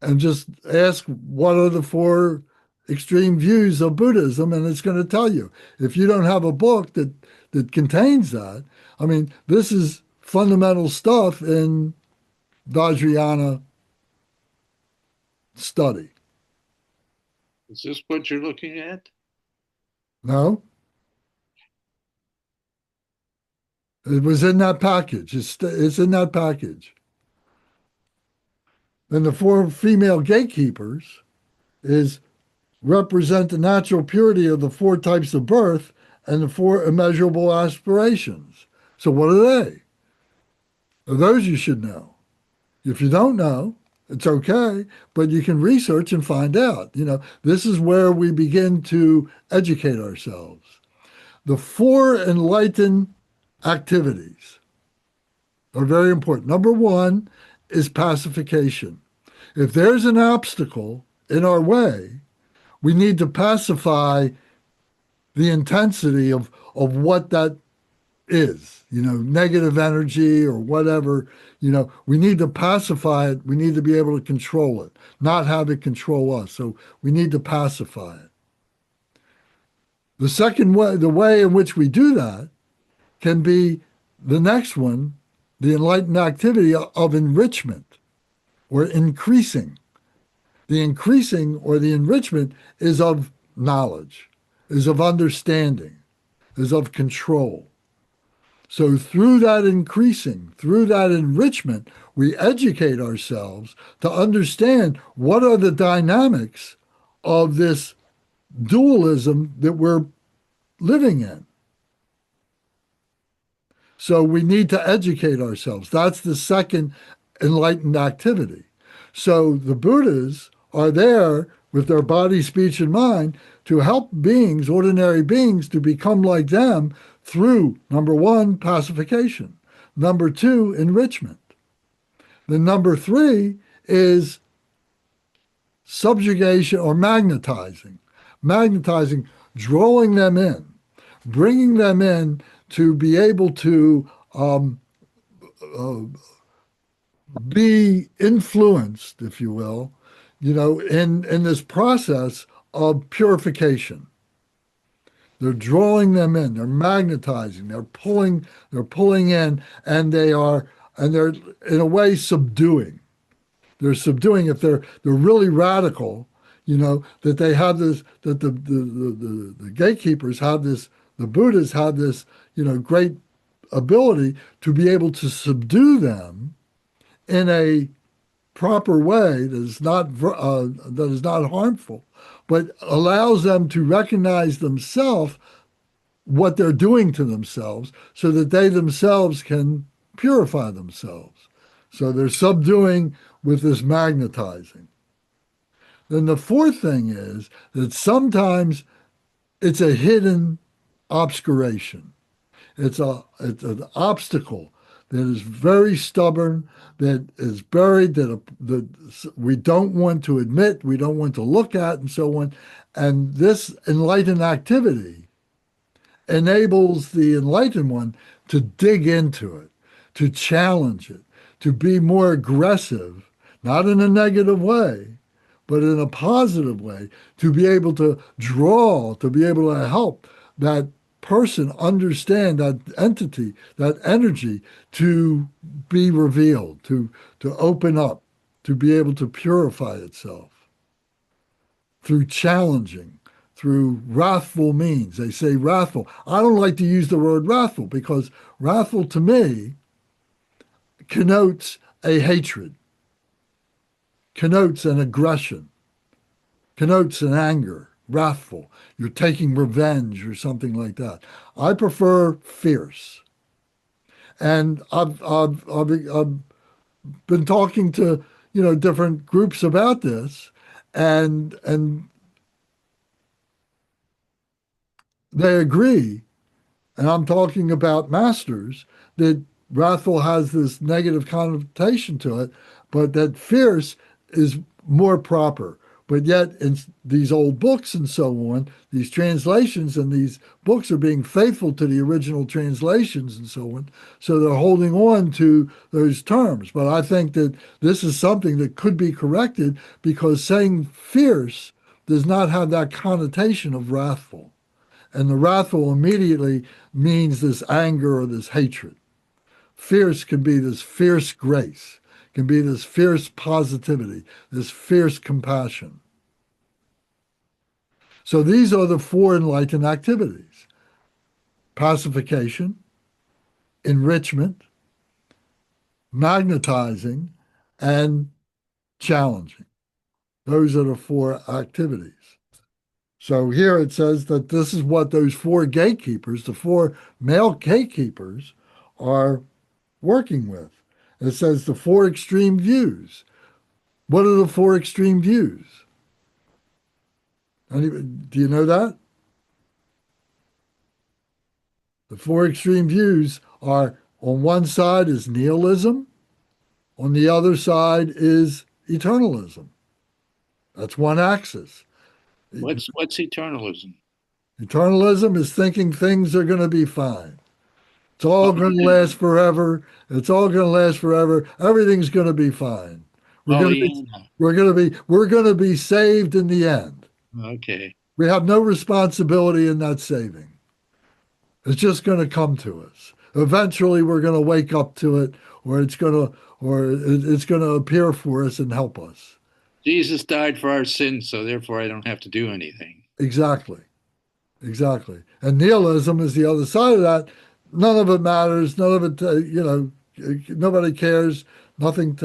A: and just ask what are the four extreme views of Buddhism, and it's going to tell you. If you don't have a book that contains that, I mean, this is fundamental stuff in Vajrayana study.
C: Is this what you're looking at?
A: No? It was in that package. It's in that package. Then the four female gatekeepers is represent the natural purity of the four types of birth and the four immeasurable aspirations. So what are they? Those you should know. If you don't know, it's okay, but you can research and find out. This is where we begin to educate ourselves. The four enlightened activities are very important. Number one is pacification. If there's an obstacle in our way, we need to pacify the intensity of what that is, negative energy or whatever. We need to pacify it. We need to be able to control it, not have it control us. So we need to pacify it. The second way, the way in which we do that can be the next one, the enlightened activity of enrichment or increasing. The increasing or the enrichment is of knowledge, is of understanding, is of control. So through that increasing, through that enrichment, we educate ourselves to understand what are the dynamics of this dualism that we're living in. So we need to educate ourselves. That's the second enlightened activity. So the Buddhas are there with their body, speech, and mind to help beings, ordinary beings, to become like them through, number one, pacification. Number two, enrichment. Then number three is subjugation or magnetizing. Magnetizing, drawing them in, bringing them in to be able to be influenced, if you will, in this process of purification. They're drawing them in, they're magnetizing, they're pulling in, and they're in a way subduing. They're subduing if they're really radical, that they have this, that the gatekeepers have this, the Buddhas have this, great ability to be able to subdue them in a proper way that is not harmful, but allows them to recognize themselves, what they're doing to themselves, so that they themselves can purify themselves. So they're subduing with this magnetizing. Then the fourth thing is that sometimes it's a hidden obscuration. It's an obstacle that is very stubborn, that is buried, that we don't want to admit, we don't want to look at, and so on. And this enlightened activity enables the enlightened one to dig into it, to challenge it, to be more aggressive, not in a negative way, but in a positive way, to be able to draw, to be able to help that person understand, that entity, that energy, to be revealed, to open up, to be able to purify itself through challenging, through wrathful means. They say wrathful. I don't like to use the word wrathful because wrathful to me connotes a hatred, connotes an aggression, connotes an anger. Wrathful, you're taking revenge or something like that. I prefer fierce. And I've been talking to different groups about this, and they agree. And I'm talking about masters, that wrathful has this negative connotation to it, but that fierce is more proper. But yet in these old books and so on, these translations and these books are being faithful to the original translations and so on. So they're holding on to those terms. But I think that this is something that could be corrected, because saying fierce does not have that connotation of wrathful. And the wrathful immediately means this anger or this hatred. Fierce can be this fierce grace, can be this fierce positivity, this fierce compassion. So these are the four enlightened activities: pacification, enrichment, magnetizing, and challenging. Those are the four activities. So here it says that this is what those four gatekeepers, the four male gatekeepers, are working with. It says the four extreme views. What are the four extreme views? Do you know that? The four extreme views are, on one side is nihilism, on the other side is eternalism. That's one axis.
C: What's eternalism?
A: Eternalism is thinking things are going to be fine. It's all
C: Oh,
A: going to last forever. It's all going to last forever. Everything's going to be fine.
C: Pollyanna.
A: We're going to be saved in the end.
C: Okay.
A: We have no responsibility in that saving. It's just going to come to us. Eventually, we're going to wake up to it, or it's going to appear for us and help us.
C: Jesus died for our sins, so therefore I don't have to do anything.
A: Exactly. Exactly. And nihilism is the other side of that. None of it matters. None of it, nobody cares. Nothing,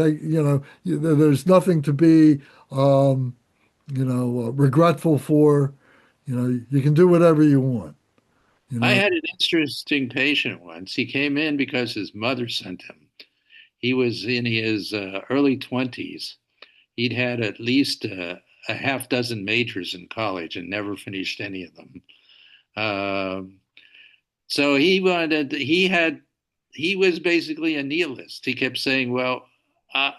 A: there's nothing to be, regretful for. You can do whatever you want.
C: I had an interesting patient once. He came in because his mother sent him. He was in his early 20s. He'd had at least a half dozen majors in college and never finished any of them. So he was basically a nihilist. He kept saying, well,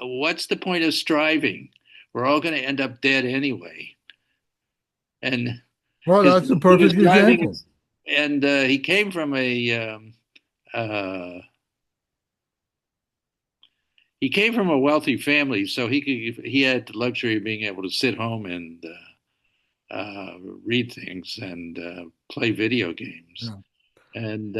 C: what's the point of striving? We're all going to end up dead anyway. And
A: well, that's a perfect example.
C: And he came from a wealthy family, so he had the luxury of being able to sit home and read things and play video games.
A: Yeah.
C: And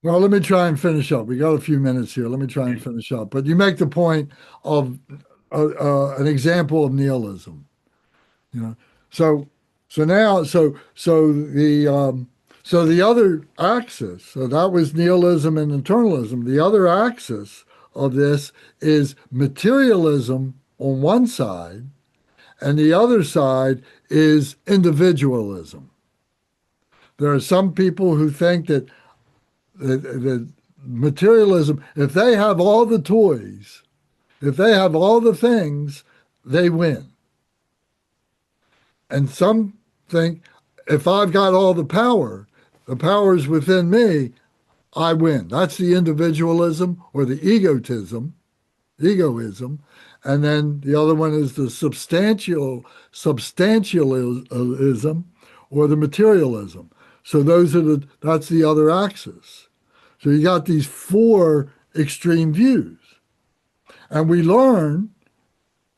A: well, let me try and finish up. We got a few minutes here. Let me try and finish up. But you make the point of an example of nihilism. So the other axis. So that was nihilism and eternalism. The other axis of this is materialism on one side, and the other side is individualism. There are some people who think that materialism, if they have all the toys, if they have all the things, they win. And some think if I've got all the power is within me, I win. That's the individualism or the egoism. And then the other one is the substantialism or the materialism. So that's the other axis. So you got these four extreme views. And we learn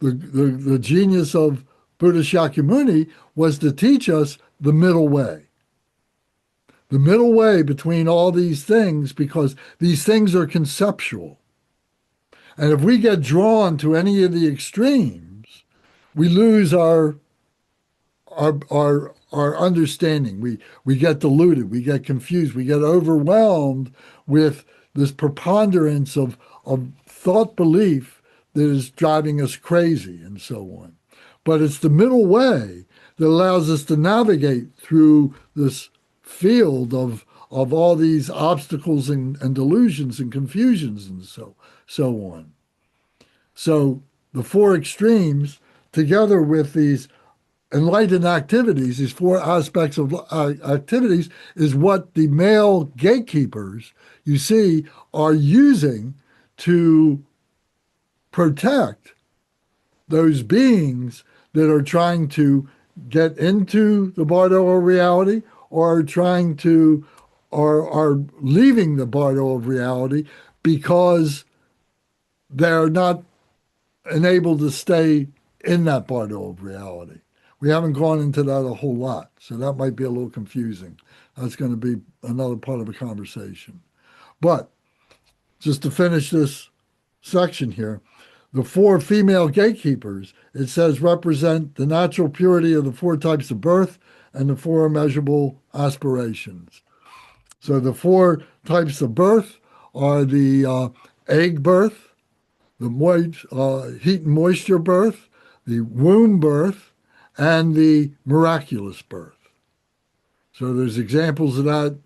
A: the genius of Buddha Shakyamuni was to teach us the middle way. The middle way between all these things, because these things are conceptual. And if we get drawn to any of the extremes, we lose our understanding. We get diluted, we get confused, we get overwhelmed with this preponderance of thought belief that is driving us crazy and so on. But it's the middle way that allows us to navigate through this field of all these obstacles and delusions and confusions and so on. So the four extremes, together with these enlightened activities, these four aspects of activities, is what the male gatekeepers, you see, are using to protect those beings that are trying to get into the Bardo of reality or are leaving the Bardo of reality because they're not enabled to stay in that Bardo of reality. We haven't gone into that a whole lot, so that might be a little confusing. That's going to be another part of the conversation. But just to finish this section here, the four female gatekeepers, it says, represent the natural purity of the four types of birth and the four immeasurable aspirations. So the four types of birth are the egg birth, the heat and moisture birth, the womb birth, and the miraculous birth. So there's examples of that.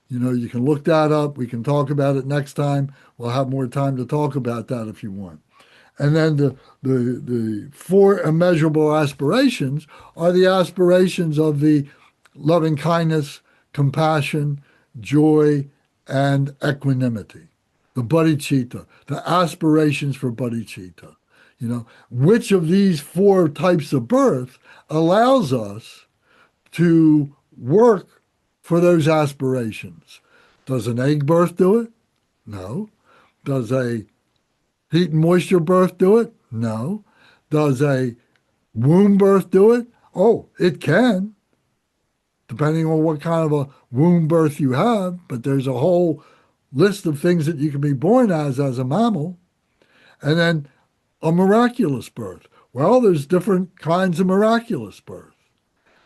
A: You can look that up. We can talk about it next time. We'll have more time to talk about that if you want. And then the four immeasurable aspirations are the aspirations of the loving kindness, compassion, joy, and equanimity. The bodhicitta, the aspirations for bodhicitta. Which of these four types of birth allows us to work for those aspirations? Does an egg birth do it? No. Does a heat and moisture birth do it? No. Does a womb birth do it? Oh, it can, depending on what kind of a womb birth you have, but there's a whole list of things that you can be born as a mammal. And then a miraculous birth. Well, there's different kinds of miraculous birth,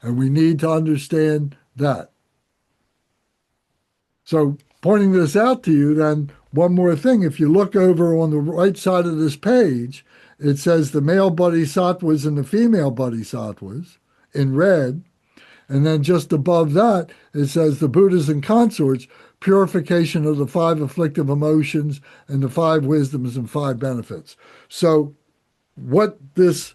A: and we need to understand that. So, pointing this out to you, then, one more thing. If you look over on the right side of this page, it says the male bodhisattvas and the female bodhisattvas in red. And then just above that, it says the Buddhas and consorts, purification of the 5 afflictive emotions and the 5 wisdoms and 5 benefits. So what this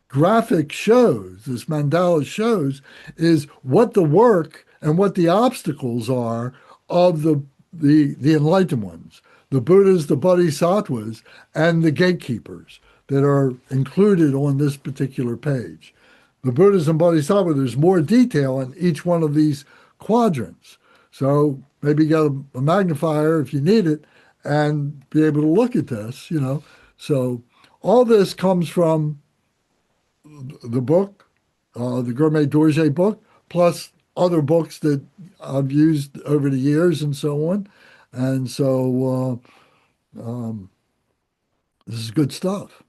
A: graphic shows, this mandala shows, is what the work and what the obstacles are of the enlightened ones, the Buddhas, the Bodhisattvas, and the gatekeepers that are included on this particular page. The Buddhas and Bodhisattvas, there's more detail in each one of these quadrants. So maybe get a magnifier if you need it and be able to look at this, So all this comes from the book, the Gourmet Dorje book, plus other books that I've used over the years and so on. And so this is good stuff.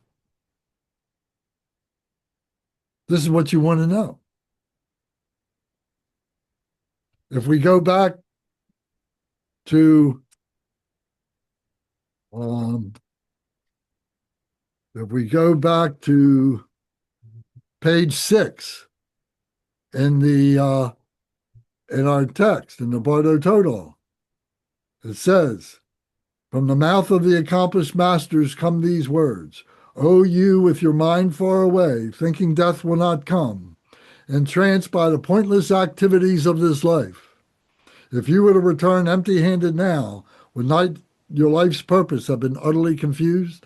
A: This is what you want to know. If we go back to page 6 in our text in the Bardo Thodol, it says, "From the mouth of the accomplished masters come these words: O you with your mind far away, thinking death will not come, entranced by the pointless activities of this life. If you were to return empty-handed now, would not your life's purpose have been utterly confused?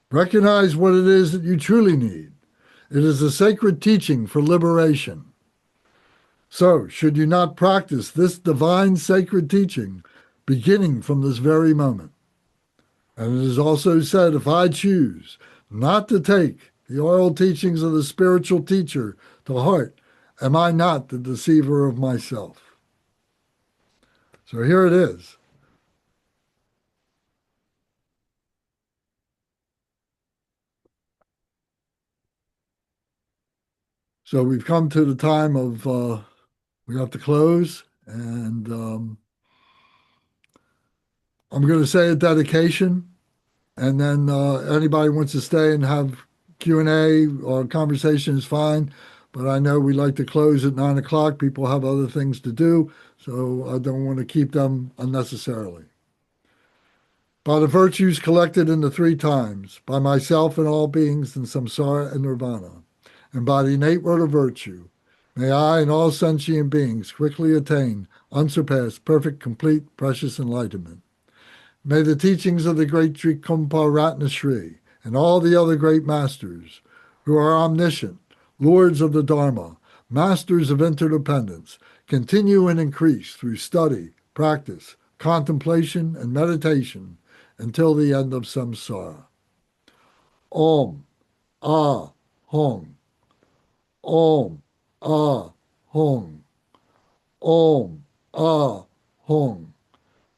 A: Recognize what it is that you truly need. It is a sacred teaching for liberation. So, should you not practice this divine sacred teaching, beginning from this very moment? And it is also said, if I choose not to take the oral teachings of the spiritual teacher to heart, am I not the deceiver of myself?" So here it is. So we've come to the time of we have to close, and I'm going to say a dedication, and then anybody wants to stay and have Q&A or conversation is fine. But I know we like to close at 9 o'clock. People have other things to do, so I don't want to keep them unnecessarily. By the virtues collected in the 3 times, by myself and all beings in samsara and nirvana, and by the innate word of virtue, may I and all sentient beings quickly attain unsurpassed, perfect, complete, precious enlightenment. May the teachings of the great Drikung Ratna Shri and all the other great masters, who are omniscient, lords of the Dharma, masters of interdependence, continue and increase through study, practice, contemplation, and meditation until the end of samsara. Om, Ah, Hong. Om, Ah, Hong. Om, Ah, Hong.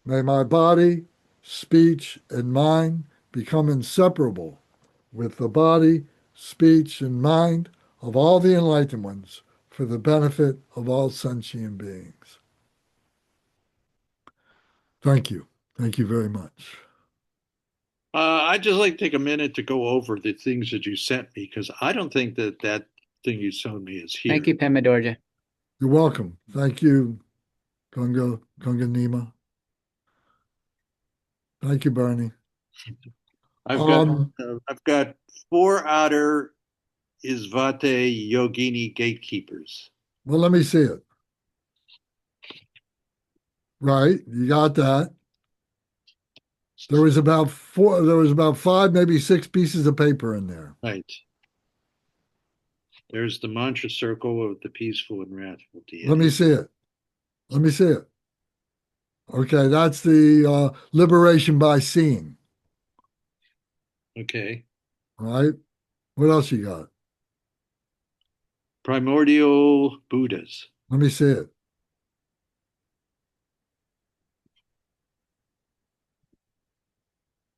A: May my body, speech, and mind become inseparable with the body, speech, and mind of all the enlightened ones for the benefit of all sentient beings. Thank you. Thank you very much.
C: I'd just like to take a minute to go over the things that you sent me, because I don't think that thing you sent me is here.
B: Thank you, Padma Dorje.
A: You're welcome. Thank you, Kunga Nima. Thank you, Bernie.
C: I've got 4 outer Isvate Yogini gatekeepers.
A: Well, let me see it. Right, you got that. There was about four. There was about five, maybe six pieces of paper in there.
C: Right. There's the mantra circle of the peaceful and wrathful
A: Let me
C: deity.
A: see it. Let me see it. Okay, that's the liberation by seeing.
C: Okay.
A: All right. What else you got?
C: Primordial Buddhas.
A: Let me see it.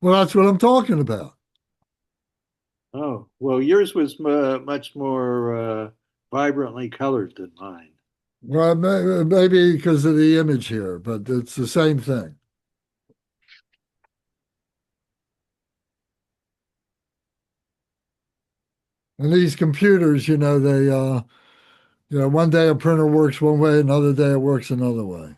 A: Well, that's what I'm talking about.
C: Oh, well, yours was much more vibrantly colored than mine.
A: Well, maybe because of the image here, but it's the same thing. And these computers, one day a printer works one way, another day it works another way.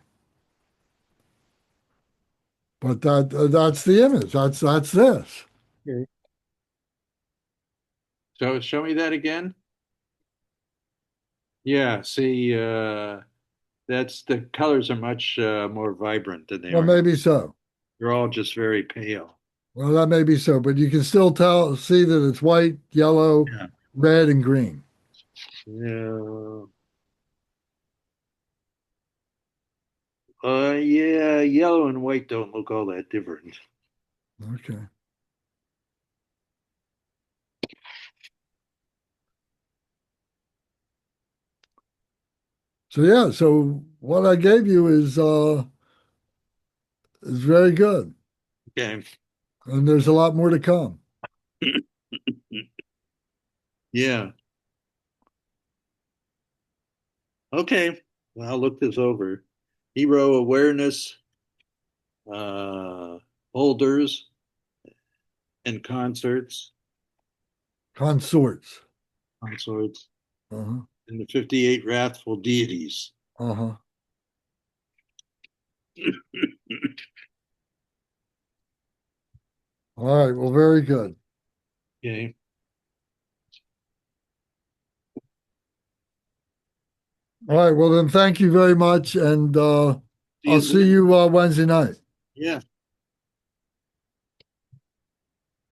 A: But that's the image. That's this.
C: Okay. So show me that again. Yeah, see, that's the colors are much more vibrant than they
A: Well,
C: are.
A: maybe so.
C: They're all just very pale.
A: Well, that may be so, but you can still see that it's white, yellow,
C: Yeah.
A: red, and green.
C: Yeah. Yeah, yellow and white don't look all that different.
A: Okay. So yeah, so what I gave you is very good,
C: Okay.
A: and there's a lot more to come.
C: Yeah. Okay. Well, I'll look this over. Hero awareness, uh, holders and concerts,
A: Consorts.
C: consorts,
A: Uh-huh.
C: and the 58 wrathful deities.
A: Uh-huh. All right. Well, very good.
C: Okay.
A: All right. Well, then thank you very much, and
C: See
A: I'll
C: you
A: see
C: then.
A: you Wednesday night.
C: Yeah.